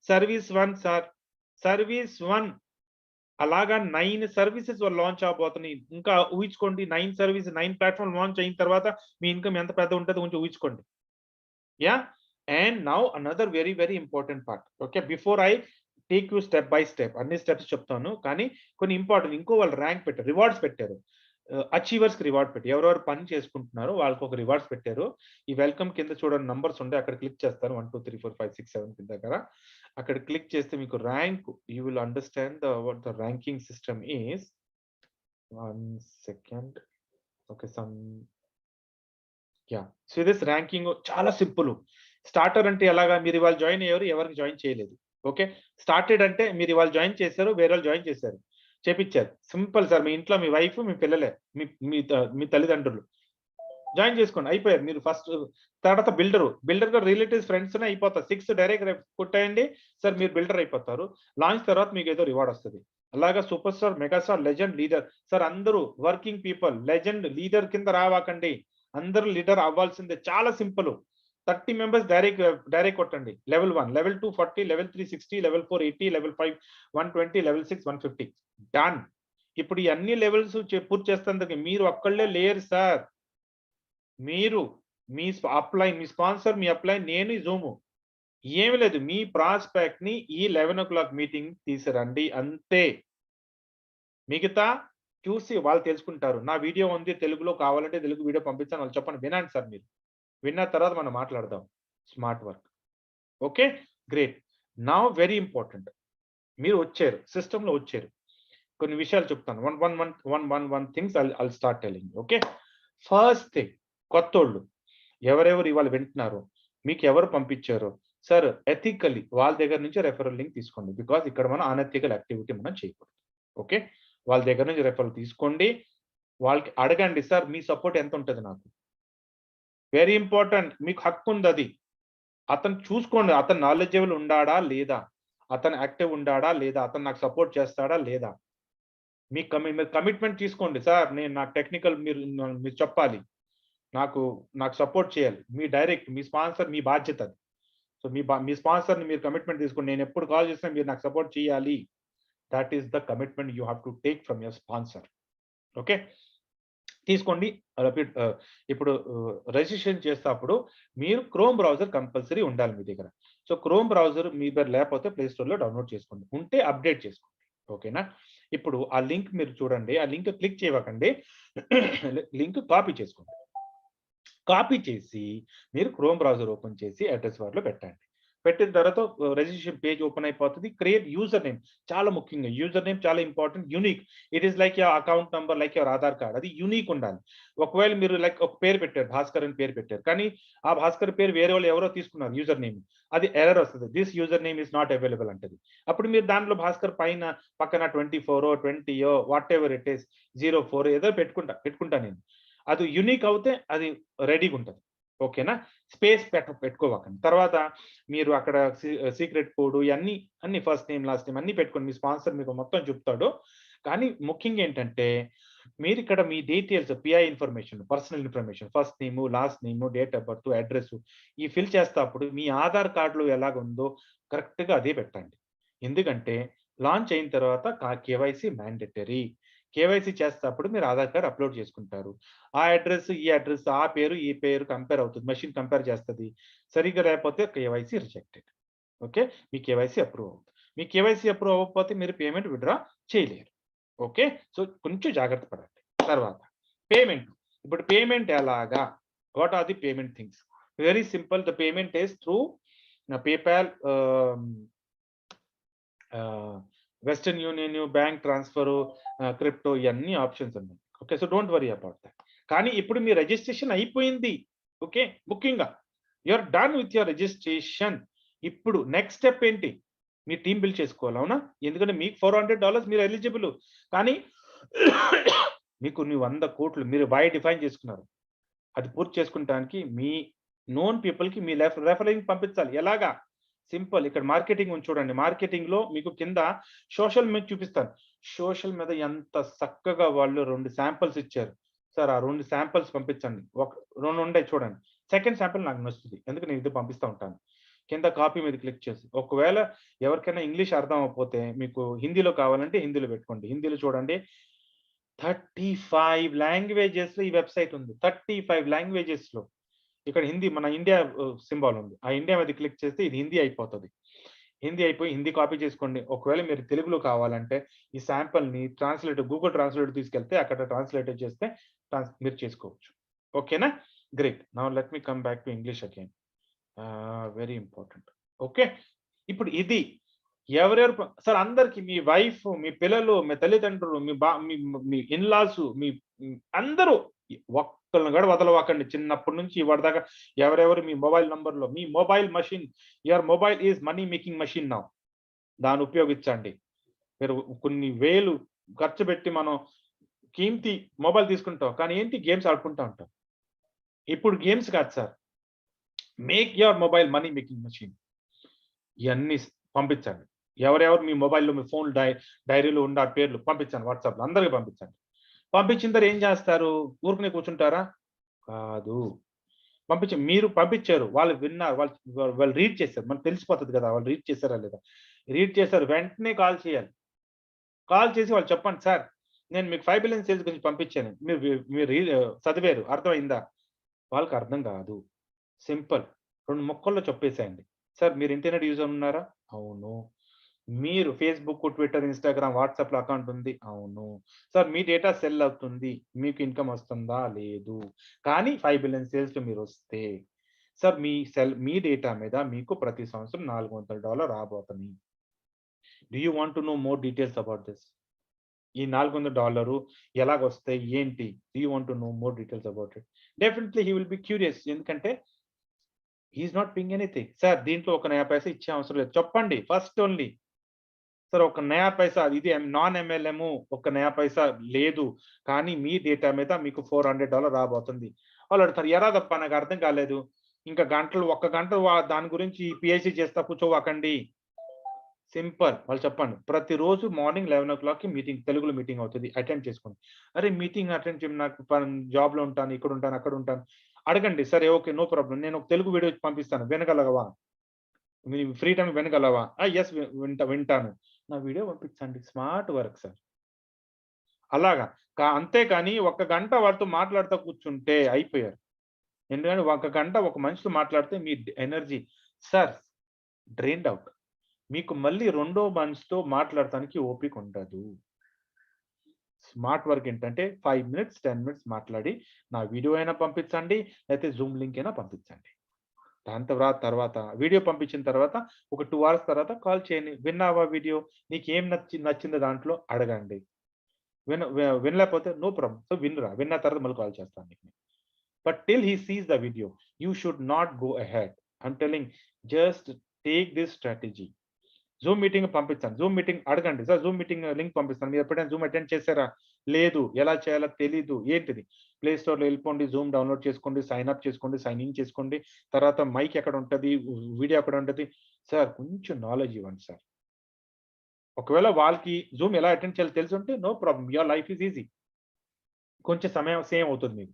[SPEAKER 1] సర్వీస్ 1 సార్. సర్వీస్ 1. అలాగా 9 సర్వీసెస్ లాంచ్ అవ్వబోతున్నాయి. ఇంకా ఊహించుకోండి 9 ప్లాట్‌ఫార్మ్ లాంచ్ అయిన తర్వాత మీ ఇన్‌కమ్ ఎంత పెద్దగా ఉంటదో కొంచెం ఊహించుకోండి. Yeah! And now another very, very important part. Okay. Before I take you step by step అన్ని స్టెప్స్ చెప్తాను. కానీ కొన్ని ఇంపార్టెంట్ ఇంకో వాళ్ళు ర్యాంక్ పెట్టారు. రివార్డ్స్ పెట్టారు. అచీవర్స్‌కి రివార్డ్ పెట్టి ఎవరెవరు పని చేసుకుంటున్నారో వాళ్ళకి ఒక రివార్డ్స్ పెట్టారు. ఈ వెల్కమ్ కింద చూడండి నంబర్స్ ఉంటాయి. అక్కడ క్లిక్ చేస్తారు. 1, 2, 3, 4, 5, 6, 7 కింద దగ్గర. అక్కడ క్లిక్ చేస్తే మీకు rank you will understand what the ranking system is. 1 second. Okay. Yeah! So this ranking చాలా సింపుల్. స్టార్టర్ అంటే ఎలాగా? మీరు ఇవాళ జాయిన్ అయ్యారు. ఎవరికీ జాయిన్ చేయలేదు. ఓకే. స్టార్టెడ్ అంటే మీరు ఇవాళ జాయిన్ చేశారు. వేరేవాళ్ళు జాయిన్ చేశారు. చేపిచ్చారు. Simple sir. మీ ఇంట్లో మీ వైఫ్, మీ పిల్లలే. మీ మీ త మీ తల్లిదండ్రులు. జాయిన్ చేసుకోండి. అయిపోయారు. మీరు ఫస్ట్ తర్వాత బిల్డరు. బిల్డర్‌గా రిలేటివ్స్, ఫ్రెండ్స్‌నే అయిపోతారు. 6 డైరెక్ట్ రేపు కొట్టేయండి. సార్ మీరు బిల్డర్ అయిపోతారు. లాంచ్ తర్వాత మీకేదో రివార్డ్ వస్తది. అలాగా super star, megastar, legend, leader. Sir అందరూ వర్కింగ్ పీపుల్, లెజెండ్, లీడర్ కింద రావాకండి. అందరూ లీడర్ అవ్వాల్సిందే. చాలా సింపుల్. 30 మెంబర్స్ డైరెక్ట్ కొట్టండి. Level 1, level 2 40, level 3 60, level 4 80, level 5 120, level 6 150. Done. ఇప్పుడు ఈ అన్ని లెవెల్స్ పూర్తి చేసేందుకు మీరు ఒక్కళ్ళే లేరు సార్. మీరు మీ అప్లైన్, మీ స్పాన్సర్, మీ అప్లైన్, నేను ఈ జూము. ఏమి లేదు. మీ ప్రాస్పెక్ట్‌ని ఈ 11:00 మీటింగ్ తీసురండి అంతే. మిగతా చూసి వాళ్ళు తెలుసుకుంటారు. నా వీడియో ఉంది తెలుగులో కావాలంటే తెలుగు వీడియో పంపిస్తాను. వాళ్ళు చెప్పండి. వినండి సార్ మీరు. విన్న తర్వాత మనం మాట్లాడదాం. Smart work. Okay. Great. Now very important. మీరు వచ్చారు. సిస్టమ్‌లో వచ్చారు. కొన్ని విషయాలు చెప్తాను. One things I'll start telling. Okay. First thing కొత్తోళ్ళు ఎవరెవరు ఇవాళ వింటున్నారో, మీకెవరు పంపించారో, సార్ ఎథికల్లీ వాళ్ళ దగ్గర నుంచి రెఫరల్ లింక్ తీసుకోండి. బికాజ్ ఇక్కడ మనం అనెథికల్ యాక్టివిటీ మనం చేయకూడదు. ఓకే. వాళ్ళ దగ్గర నుంచి రెఫరల్ తీసుకోండి. వాళ్ళకి అడగండి. సార్ మీ సపోర్ట్ ఎంత ఉంటది నాకు? Very important. మీకు హక్కుందది. అతను చూసుకోండి. అతను నాలెడ్జబుల్ ఉండాడా? లేదా? అతను యాక్టివ్ ఉండాడా? లేదా? అతను నాకు సపోర్ట్ చేస్తాడా? లేదా? మీరు కమిట్మెంట్ తీసుకోండి. సార్ నేను నాకు టెక్నికల్ మీరు చెప్పాలి. నాకు నాకు సపోర్ట్ చేయాలి. మీ డైరెక్ట్ మీ స్పాన్సర్ మీ బాధ్యత అది. సో మీ స్పాన్సర్‌ని మీరు కమిట్మెంట్ తీసుకోండి. నేనెప్పుడు కాల్ చేసినా మీరు నాకు సపోర్ట్ చేయాలి. That is the commitment you have to take from your sponsor. Okay. తీసుకోండి. ఇప్పుడు రిజిస్ట్రేషన్ చేసేటప్పుడు మీరు క్రోమ్ బ్రౌజర్ కంపల్సరీ ఉండాలి మీ దగ్గర. సో క్రోమ్ బ్రౌజర్ మీ దగ్గర లేకపోతే ప్లే స్టోర్‌లో డౌన్‌లోడ్ చేసుకోండి. ఉంటే అప్డేట్ చేసుకోండి. ఓకేనా? ఇప్పుడు ఆ లింక్ మీరు చూడండి. ఆ లింక్ క్లిక్ చేయకండి. లింక్ కాపీ చేసుకోండి. కాపీ చేసి మీరు క్రోమ్ బ్రౌజర్ ఓపెన్ చేసి అడ్రెస్ బార్‌లో పెట్టండి. పెట్టిన తర్వాత రిజిస్ట్రేషన్ పేజ్ ఓపెన్ అయిపోతది. క్రియేట్ యూజర్ నేమ్ చాలా ముఖ్యంగా. యూజర్ నేమ్ చాలా important. Unique. It is like your account number, like your Aadhaar card. అది యూనిక్ ఉండాలి. ఒకవేళ మీరు లైక్ ఒక పేరు పెట్టారు. భాస్కర్ అని పేరు పెట్టారు. కానీ ఆ భాస్కర్ పేరు వేరే వాళ్ళు ఎవరో తీసుకున్నారు యూజర్ నేమ్. అది ఎర్రర్ వస్తది. This user name is not available అంటది. అప్పుడు మీరు దాంట్లో భాస్కర్ పక్కన 24 20 వాటెవర్ ఇట్ ఈస్ 04 ఏదో పెట్టుకుంటా నేను. అది యూనిక్ అవుతే అది రెడీగా ఉంటది. ఓకేనా? స్పేస్ పెట్టుకోవకండి. తర్వాత మీరు అక్కడ సీక్రెట్ కోడ్ అన్ని ఫస్ట్ నేమ్, లాస్ట్ నేమ్ అన్ని పెట్టుకోండి. మీ స్పాన్సర్ మీకు మొత్తం చెప్తాడు. కానీ ముఖ్యంగా ఏంటంటే మీరిక్కడ మీ details PI information, personal information, first name, last name, date of birth, address ఈ ఫిల్ చేసేటప్పుడు మీ ఆధార్ కార్డ్‌లో ఎలాగుందో కరెక్ట్‌గా అదే పెట్టండి. ఎందుకంటే లాంచ్ అయిన తర్వాత కేవైసీ మ్యాండేటరీ. కేవైసీ చేసేటప్పుడు మీరు ఆధార్ కార్డ్ అప్‌లోడ్ చేసుకుంటారు. ఆ అడ్రెస్, ఈ అడ్రెస్, ఆ పేరు, ఈ పేరు కంపేర్ అవుతది. మెషిన్ కంపేర్ చేస్తది. సరిగ్గా లేకపోతే కేవైసీ రిజెక్టెడ్. ఓకే. మీ కేవైసీ అప్రూవ్ అవుతుంది. మీ కేవైసీ అప్రూవ్ అవ్వకపోతే మీరు పేమెంట్ విత్‌డ్రా చేయలేరు. ఓకే. సో కొంచెం జాగ్రత్త పడండి. తర్వాత పేమెంట్. ఇప్పుడు పేమెంట్ ఎలాగా? What are the payment things? Very simple. The payment is through PayPal, Western Union, bank transfer, crypto, ఇవన్నీ ఆప్షన్స్ ఉన్నాయి. Okay, so don't worry about that. కానీ ఇప్పుడు మీ రిజిస్ట్రేషన్ అయిపోయింది. ఓకే, ముఖ్యంగా you're done with your registration. ఇప్పుడు next step ఏంటి? మీ team build చేసుకోవాలి, అవునా? ఎందుకంటే మీకు $400 మీరు ఎలిజిబుల్. కానీ మీకు 100 కోట్లు మీరు బై డిఫైన్ చేసుకున్నారు. అది పూర్తి చేసుకుంటానికి మీ నోన్ పీపుల్‌కి మీ రెఫరలింగ్ పంపించాలి. ఎలాగా? సింపుల్. ఇక్కడ మార్కెటింగ్ ఉంది చూడండి. మార్కెటింగ్‌లో మీకు కింద సోషల్ మీద చూపిస్తాను. సోషల్ మీద ఎంత చక్కగా వాళ్ళు 2 శాంపిల్స్ ఇచ్చారు. సార్ ఆ 2 శాంపిల్స్ పంపించండి. 2 ఉంటాయి చూడండి. సెకండ్ శాంపిల్ నాకు నచ్చుతుంది. ఎందుకు నేను ఇది పంపిస్తా ఉంటాను. కింద కాపీ మీద క్లిక్ చేసి, ఒకవేళ ఎవరికైనా ఇంగ్లీష్ అర్థం అవ్వకపోతే మీకు హిందీలో కావాలంటే హిందీలో పెట్టుకోండి. హిందీలో చూడండి. 35 లాంగ్వేజెస్‌లో ఈ వెబ్‌సైట్ ఉంది. 35 లాంగ్వేజెస్‌లో. ఇక్కడ హిందీ మన ఇండియా సింబాల్ ఉంది. ఆ ఇండియా మీద క్లిక్ చేస్తే ఇది హిందీ అయిపోతది. హిందీ అయిపోయి హిందీ కాపీ చేసుకోండి. ఒకవేళ మీరు తెలుగులో కావాలంటే ఈ శాంపిల్‌ని గూగుల్ ట్రాన్స్‌లేటర్ తీసుకెళ్తే అక్కడ ట్రాన్స్‌లేట్ చేస్తే మీరు చేసుకోవచ్చు. ఓకేనా? Great. Now let me come back to English again. Very important. Okay. ఇప్పుడు ఇది ఎవరెవరు సార్ అందరికి మీ వైఫ్, మీ పిల్లలు, మీ తల్లిదండ్రులు, మీ ఇన్‌లాస్, మీ అందరూ ఒక్కళ్ళని కూడా వదలవాకండి. చిన్నప్పటి నుంచి ఇప్పటిదాకా ఎవరెవరు మీ మొబైల్ నంబర్‌లో మీ mobile machine, your mobile is money making machine now. దాన్ని ఉపయోగించండి. మీరు కొన్ని వేలు ఖర్చు పెట్టి మనం కీమ్తీ మొబైల్ తీసుకుంటాం. కానీ ఏంటి గేమ్స్ ఆడుకుంటా ఉంటాం. ఇప్పుడు గేమ్స్ కాదు sir. Make your mobile money making machine. ఇయన్నీ పంపించండి. ఎవరెవరు మీ మొబైల్‌లో మీ ఫోన్ డైరీలో ఉన్న పేర్లు పంపించండి వాట్సాప్‌లో అందరికి పంపించండి. పంపించిన తర్వాత ఏం చేస్తారు? ఊరుకనే కూర్చుంటారా? కాదు. మీరు పంపించారు. వాళ్ళు విన్నారు. వాళ్ళు రీడ్ చేశారు. మనకు తెలిసిపోతది కదా! వాళ్ళు రీడ్ చేశారా లేదా? రీడ్ చేశారు. వెంటనే కాల్ చేయాలి. కాల్ చేసి వాళ్ళు చెప్పండి. సార్ నేను మీకు 5 బిలియన్ సేల్స్ గురించి పంపించాను. మీరు చదివారు. అర్థమైందా? వాళ్ళకి అర్థం కాదు. సింపుల్. 2 ముక్కల్లో చెప్పేసేయండి. సార్ మీరు ఇంటర్నెట్ యూజర్ ఉన్నారా? అవును. మీరు ఫేస్‌బుక్, ట్విట్టర్, ఇన్‌స్టాగ్రామ్, వాట్సాప్‌లో అకౌంట్ ఉంది. అవును. సార్ మీ డేటా సెల్ అవుతుంది. మీకు ఇన్‌కమ్ వస్తుందా? లేదు. కానీ 5 బిలియన్ సేల్స్‌లో మీరొస్తే, సార్ మీ డేటా మీద మీకు ప్రతి సంవత్సరం $400 రాబోతున్నాయి. Do you want to know more details about this? ఈ $400 ఎలాగొస్తాయి? ఏంటి? Do you want to know more details about it? Definitely he will be curious. ఎందుకంటే he is not paying anything. Sir దీంట్లో ఒక నయా పైసా ఇచ్చే అవసరం లేదు. చెప్పండి ఫస్ట్ ఓన్లీ. సార్ ఒక నయా పైసా ఇది నాన్ ఎంఎల్ఎం ఒక నయా పైసా లేదు. కానీ మీ డేటా మీద మీకు $400 రాబోతుంది. వాళ్ళు అడుగుతారు, ఎరాదప్పా నాకు అర్థం కాలేదు. ఇంకా ఒక్క గంట దాని గురించి పీహెచ్‌డీ చేస్తా కూర్చోవాకండి. సింపుల్. వాళ్ళు చెప్పండి. ప్రతిరోజు మార్నింగ్ 11:00కి మీటింగ్, తెలుగులో మీటింగ్ అవుతది. అటెండ్ చేసుకోండి. అరే! మీటింగ్ అటెండ్ చేయడం నాకు జాబ్‌లో ఉంటాను, ఇక్కడ ఉంటాను, అక్కడ ఉంటాను. అడగండి. సరే ఓకే. No problem. నేను ఒక తెలుగు వీడియో పంపిస్తాను. వినగలవా? మీ ఫ్రీ టైమ్ వినగలవా? యెస్ వింటాను. నా వీడియో పంపించండి. Smart work sir. అలాగా. అంతేకాని ఒక గంట వాడితో మాట్లాడుతా కూర్చుంటే అయిపోయారు. ఎందుకంటే ఒక గంట ఒక మనిషితో మాట్లాడితే మీ ఎనర్జీ సార్ డ్రైన్డ్ అవుట్. మీకు మళ్ళీ రెండో మనిషితో మాట్లాడటానికి ఓపిక ఉండదు. స్మార్ట్ వర్క్ ఏంటంటే 5 మినిట్స్, 10 మినిట్స్ మాట్లాడి నా వీడియో అయినా పంపించండి. లేకపోతే జూమ్ లింక్ అయినా పంపించండి. దాని తర్వాత వీడియో పంపించిన తర్వాత ఒక 2 అవర్స్ తర్వాత కాల్ చేయండి. విన్నావా వీడియో? నీకేం నచ్చిందో దాంట్లో అడగండి. వినలేకపోతే నో ప్రాబ్లమ్. సో వినురా. విన్న తర్వాత మళ్ళీ కాల్ చేస్తాను నీకు. But till he sees the video, you should not go ahead. I'm telling just take this strategy. Zoom meeting పంపించండి. జూమ్ మీటింగ్ అడగండి. సార్ జూమ్ మీటింగ్ లింక్ పంపిస్తాను. మీరు ఎప్పుడైనా జూమ్ అటెండ్ చేశారా? లేదు. ఎలా చేయాలో తెలీదు. ఏంటిది? ప్లే స్టోర్‌లో వెళ్ళిపోండి. జూమ్ డౌన్‌లోడ్ చేసుకోండి. సైన్ అప్ చేసుకోండి. సైన్ ఇన్ చేసుకోండి. తర్వాత మైక్ ఎక్కడ ఉంటది? వీడియో ఎక్కడ ఉంటది? సార్ కొంచెం నాలెడ్జ్ ఇవ్వండి సార్. ఒకవేళ వాళ్ళకి జూమ్ ఎలా అటెండ్ చేయాలో తెలిసుంటే no problem. Your life is easy. కొంచెం సమయం సేవ్ అవుతుంది మీకు.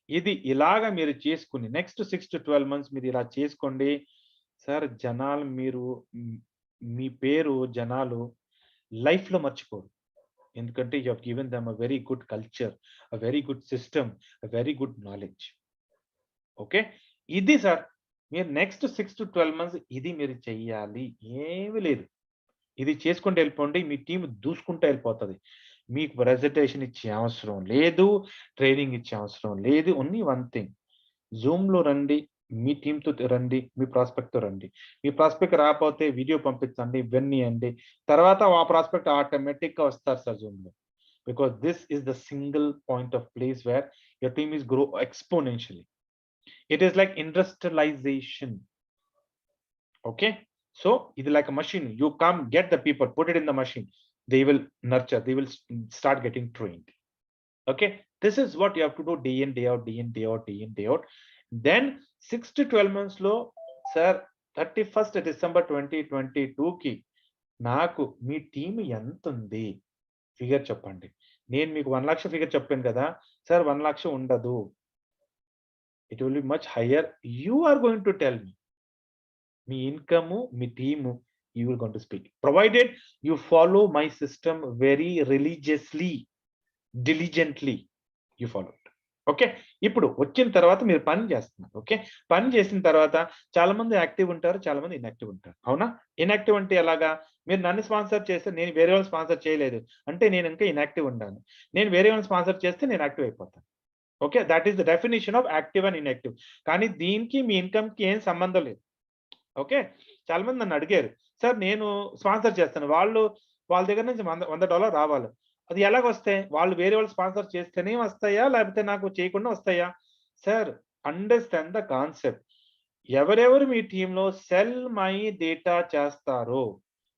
[SPEAKER 1] ఇది ఇలాగ మీరు చేసుకొని నెక్స్ట్ 6-12 మంత్స్ మీరు ఇలా చేసుకోండి. సార్ జనాలు మీ పేరు జనాలు లైఫ్‌లో మర్చిపోరు. ఎందుకంటే you have given them a very good culture, a very good system, a very good knowledge. Okay. ఇది సార్ మీరు నెక్స్ట్ 6-12 మంత్స్ ఇది మీరు చెయ్యాలి. ఏమీ లేదు. ఇది చేసుకుంటూ వెళ్ళిపోండి. మీ టీమ్ దూసుకుంటూ వెళ్ళిపోతది. మీకు ప్రెజెంటేషన్ ఇచ్చే అవసరం లేదు. ట్రైనింగ్ ఇచ్చే అవసరం లేదు. ఓన్లీ వన్ థింగ్ జూమ్‌లో రండి. మీ టీమ్‌తో రండి. మీ ప్రాస్పెక్ట్‌తో రండి. మీ ప్రాస్పెక్ట్ రాకపోతే వీడియో పంపించండి. వినియండి. తర్వాత ఆ ప్రాస్పెక్ట్ ఆటోమేటిక్‌గా వస్తారు సార్ జూమ్‌లో. Because this is the single point of place where your team is grow exponentially. It is like industrialization. Okay, so it is like a machine. You come get the people, put it in the machine, they will nurture, they will start getting trained. Okay, this is what you have to do day in day out, day in day out, day in day out. Then 6 to 12 months లో sir 31st December 2022 కి నాకు మీ team ఎంత ఉంది figure చెప్పండి. నేను మీకు 1 లక్ష figure చెప్పాను కదా సార్, 1 లక్ష ఉండదు. It will be much higher. You are going to tell me మీ ఇన్కమ్, మీ team, you will going to speak. Provided you follow my system very religiously, diligently you follow. Okay, ఇప్పుడు వచ్చిన తర్వాత మీరు పని చేస్తున్నారు. ఓకే, పని చేసిన తర్వాత చాలా మంది యాక్టివ్ ఉంటారు, చాలా మంది ఇన్యాక్టివ్ ఉంటారు. అవునా? ఇన్యాక్టివ్ అంటే ఎలాగా? మీరు నన్ను స్పాన్సర్ చేస్తే నేను వేరే వాళ్ళని స్పాన్సర్ చేయలేదు అంటే నేను ఇంకా ఇన్యాక్టివ్ ఉన్నాను. నేను వేరే వాళ్ళని స్పాన్సర్ చేస్తే నేను యాక్టివ్ అయిపోతాను. Okay, that is the definition of active and inactive. కానీ దీనికి మీ ఇన్కమ్ కి ఏం సంబంధం లేదు. ఓకే, చాలా మంది నన్ను అడిగారు, సార్ నేను స్పాన్సర్ చేస్తాను, వాళ్ళ దగ్గర నుంచి $100 రావాలి, అది ఎలాగొస్తాయి? వాళ్ళు వేరే వాళ్ళు స్పాన్సర్ చేస్తేనే వస్తాయా, లేకపోతే నాకు చేయకుండా వస్తాయా? Sir, understand the concept. ఎవరెవరు మీ టీంలో సెల్ మై డేటా చేస్తారో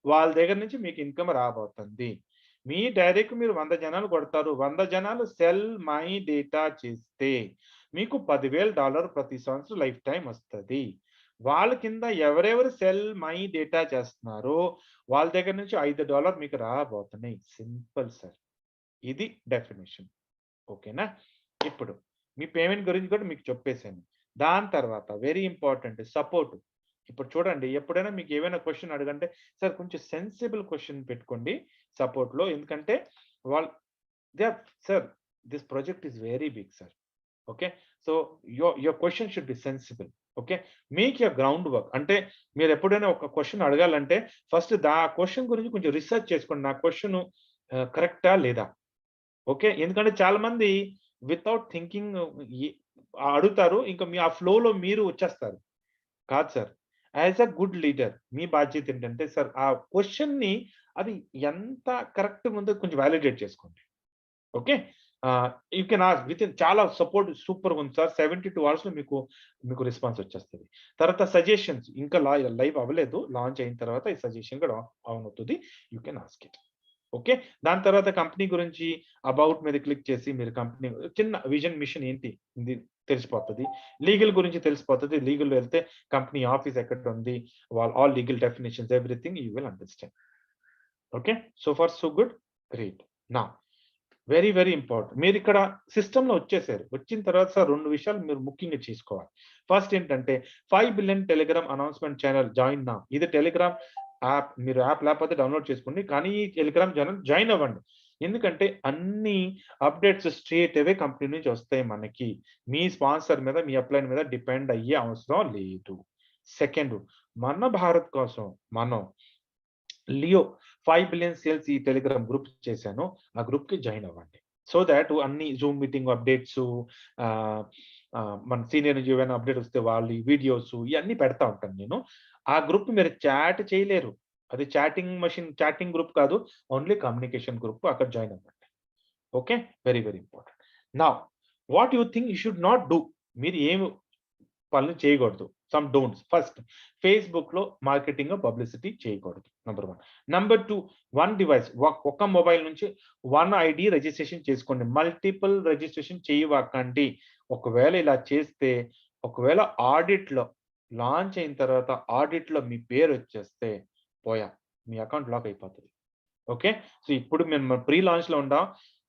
[SPEAKER 1] వాళ్ళ దగ్గర నుంచి మీకు ఇన్కమ్ రాబోతుంది. మీ డైరెక్ట్ మీరు 100 జనాలు కొడతారు, 100 జనాలు సెల్ మై డేటా చేస్తే మీకు $10,000 ప్రతి సంవత్సరం లైఫ్ టైం వస్తుంది. వాళ్ళ కింద ఎవరెవరు సెల్ మై డేటా చేస్తున్నారో వాళ్ళ దగ్గర నుంచి $5 మీకు రాబోతున్నాయి. సింపుల్ సార్, ఇది డెఫినేషన్. ఓకేనా? ఇప్పుడు మీ పేమెంట్ గురించి కూడా మీకు చెప్పేశాను. దాని తర్వాత వెరీ ఇంపార్టెంట్ సపోర్ట్. ఇప్పుడు చూడండి, ఎప్పుడైనా మీకు ఏమైనా క్వశ్చన్ అడగంటే సార్ కొంచెం సెన్సిబుల్ క్వశ్చన్ పెట్టుకోండి సపోర్ట్ లో. ఎందుకంటే వాళ్ళు sir this project is very big sir. Okay, so your question should be sensible. Okay, make your groundwork. అంటే మీరు ఎప్పుడైనా ఒక క్వశ్చన్ అడగాలంటే ఫస్ట్ ఆ క్వశ్చన్ గురించి కొంచెం రీసెర్చ్ చేసుకోండి. నా క్వశ్చన్ కరెక్టా లేదా? ఓకే, ఎందుకంటే చాలా మంది వితౌట్ థింకింగ్ అడుగుతారు, ఇంకా మీ ఆ ఫ్లోలో మీరు వచ్చేస్తారు. కాదు sir, as a good leader మీ బాధ్యత ఏంటంటే సార్ ఆ క్వశ్చన్ ని అది ఎంత కరెక్ట్ ఉందో కొంచెం వ్యాలిడేట్ చేసుకోండి. Okay, you can ask with in చాలా సపోర్ట్ సూపర్ ఉంది సార్, 72 hours లో మీకు రెస్పాన్స్ వచ్చేస్తుంది. తర్వాత సజెషన్స్ ఇంకా లైవ్ అవ్వలేదు, లాంచ్ అయిన తర్వాత ఈ సజెషన్ కూడా ఆన్ అవుతుంది. You can ask it. Okay, దాని తర్వాత కంపెనీ గురించి అబౌట్ మీద క్లిక్ చేసి మీరు కంపెనీ చిన్న విజన్ మిషన్ ఏంటి ఇది తెలిసిపోతుంది. లీగల్ గురించి తెలిసిపోతుంది. లీగల్ వెళ్తే కంపెనీ ఆఫీస్ ఎక్కడ ఉంది, all legal definitions everything you will understand. Okay, so far so good, great. నా వెరీ వెరీ ఇంపార్టెంట్, మీరు ఇక్కడ సిస్టమ్ లో వచ్చేసారు. వచ్చిన తర్వాత సార్ 2 విషయాలు మీరు ముఖ్యంగా చేసుకోవాలి. ఫస్ట్ ఏంటంటే 5 billion Telegram announcement channel join నా. ఇది టెలిగ్రామ్ యాప్, మీరు యాప్ లేకపోతే డౌన్లోడ్ చేసుకోండి, కానీ ఈ టెలిగ్రామ్ ఛానల్ జాయిన్ అవ్వండి. ఎందుకంటే అన్ని అప్డేట్స్ స్ట్రేట్ అవే కంపెనీ నుంచి వస్తాయి మనకి. మీ స్పాన్సర్ మీద, మీ అప్లైన్ మీద డిపెండ్ అయ్యే అవసరం లేదు. సెకండ్, మన భారత్ కోసం మనం లియో 5 బిలియన్ సేల్స్ ఈ టెలిగ్రామ్ గ్రూప్ చేశాను, ఆ గ్రూప్ కి జాయిన్ అవ్వండి. సో దాట్ అన్ని జూమ్ మీటింగ్ అప్డేట్స్, మన సీనియర్ నుంచి ఏమైనా అప్డేట్ వస్తే వాళ్ళు వీడియోస్ ఇవన్నీ పెడతా ఉంటాను నేను. ఆ గ్రూప్ మీరు చాట్ చేయలేరు, అది చాటింగ్ మషిన్, చాటింగ్ గ్రూప్ కాదు, ఓన్లీ కమ్యూనికేషన్ గ్రూప్. అక్కడ జాయిన్ అవ్వండి. Okay, very very important. Now what you think you should not do, మీరు ఏమి పనులు చేయకూడదు. Some don'ts. ఫస్ట్, ఫేస్బుక్ లో మార్కెటింగ్ పబ్లిసిటీ చేయకూడదు, నంబర్ 1. నంబర్ 2, 1 డివైస్, ఒక మొబైల్ నుంచి 1 ఐడి రిజిస్ట్రేషన్ చేసుకోండి. మల్టిపుల్ రిజిస్ట్రేషన్ చేయకండి. ఒకవేళ ఇలా చేస్తే, ఒకవేళ ఆడిట్ లో లాంచ్ అయిన తర్వాత ఆడిట్ లో మీ పేరు వచ్చేస్తే పోయా, మీ అకౌంట్ లాక్ అయిపోతుంది. ఓకే, సో ఇప్పుడు మేము ప్రీ లాంచ్ లో ఉండాం,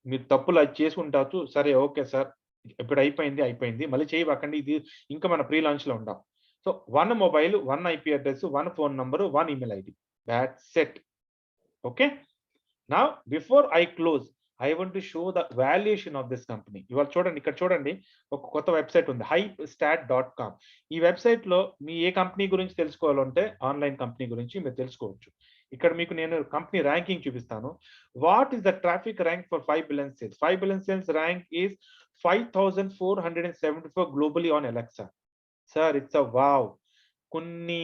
[SPEAKER 1] మీరు తప్పులు అది చేసుకుంటారు. సరే ఓకే సార్, ఇప్పుడు అయిపోయింది మళ్ళీ చేయకండి. ఇది ఇంకా మన ప్రీ లాంచ్ లో ఉండాం. So 1 mobile, 1 IP address, 1 phone number, 1 email ID, that's it. Okay, now before I close I want to show the valuation of this company. ఇవాళ చూడండి, ఇక్కడ చూడండి, ఒక కొత్త వెబ్సైట్ ఉంది, hypestat.com. ఈ వెబ్సైట్ లో మీ ఏ కంపెనీ గురించి తెలుసుకోవాలంటే ఆన్లైన్ కంపెనీ గురించి మీరు తెలుసుకోవచ్చు. ఇక్కడ మీకు నేను కంపెనీ ర్యాంకింగ్ చూపిస్తాను. What is the traffic rank for 5 billion sales? 5 billion sales rank is 5474 globally on Alexa. Sir it's a wow. కొన్ని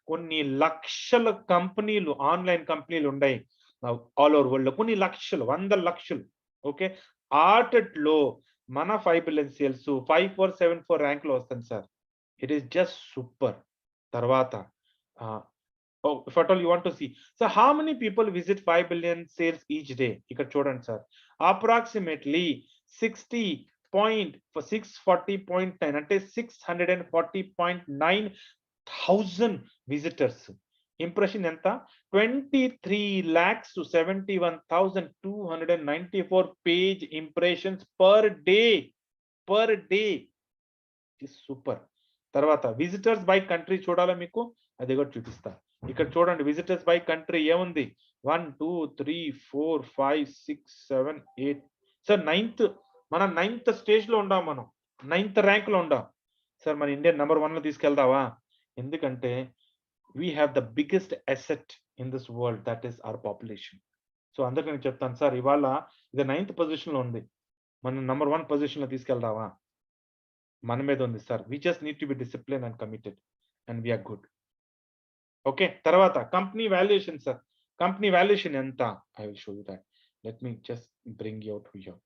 [SPEAKER 1] కొన్ని లక్షల కంపెనీలు, ఆన్‌లైన్ కంపెనీలు ఉన్నాయి. ఆల్ ఓవర్ వరల్డ్‌లో కొన్ని లక్షలు, వందల లక్షలు. ఓకే. ఆటిట్లో మన 5 బిలియన్ సేల్స్ 5474 ర్యాంక్‌లో వస్తుంది sir. It is just super. తర్వాత ah, oh! If at all you want to see. So how many people visit 5 billion sales each day? ఇక్కడ చూడండి సార్. అప్రాక్సిమేట్‌లీ 640.9 అంటే 640.9 థౌసండ్ విజిటర్స్. ఇంప్రెషన్ ఎంత? 23,71,294 page impressions per day. Per day. Super. తర్వాత visitors by country చూడాలా మీకు? అది కూడా చూపిస్తా. ఇక్కడ చూడండి విజిటర్స్ బై కంట్రీ ఏముంది? 1, 2, 3, 4, 5, 6, 7, 8 సార్ మనం నైన్త్ స్టేజ్ లో ఉండాం మనం. నైన్త్ ర్యాంక్ లో ఉండాం. సార్ మన ఇండియా నంబర్ 1 లో తీసుకెళ్తావా? ఎందుకంటే we have the biggest asset in this world, that is our population. So అందుకని నేను చెప్తాను సార్ ఇవాళ ఇది నైన్త్ పొజిషన్ లో ఉంది. మనం నంబర్ 1 పొజిషన్ లో తీసుకెళ్దామా? మన మీద ఉంది sir. We just need to be discipline and committed and we are good. Okay. తర్వాత company valuation sir. Company valuation ఎంత? I will show you that. Let me just bring you out here.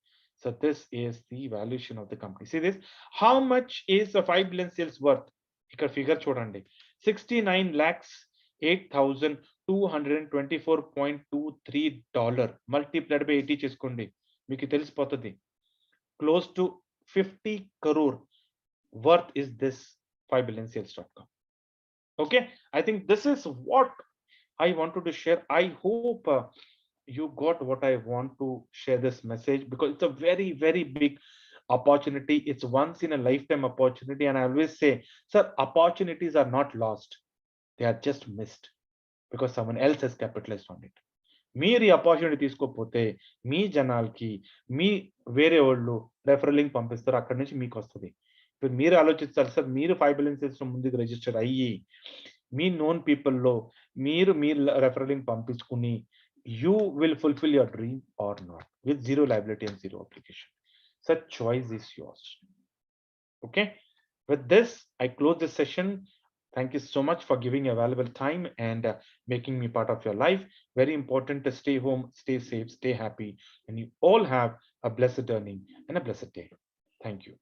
[SPEAKER 1] So this is the valuation of the company. See this. How much is 5 billion sales worth? ఇక్కడ figure చూడండి. 69,08,224.23 dollar multiplied by 80 చేసుకోండి. మీకు తెలిసిపోతుంది. Close to 50 crore worth is this 5 billion sales.com. Okay, I think this is what I wanted to share. I hope you got what I want to share this message, because it's a very, very big opportunity. It's once in a lifetime opportunity. And I always say, sir, opportunities are not lost. They are just missed because someone else has capitalized on it. మీరు ఈ opportunity తీసుకోకపోతే మీ జనాలకి మీ వేరే వాళ్ళు referral link పంపిస్తారు. అక్కడి నుంచి మీకు వస్తుంది. ఇప్పుడు మీరు ఆలోచించాలి సార్, మీరు 5 బిలియన్ సేల్స్ ముందుకు రిజిస్టర్ అయ్యి మీ నోన్ పీపుల్లో మీరు రెఫరల్ లింక్ పంపించుకుని you will fulfill your dream or not with zero liability and zero obligation. Such choice is yours. Okay. With this, I close this session. Thank you so much for giving your valuable time and making me part of your life. Very important to stay home, stay safe, stay happy, and you all have a blessed earning and a blessed day. Thank you.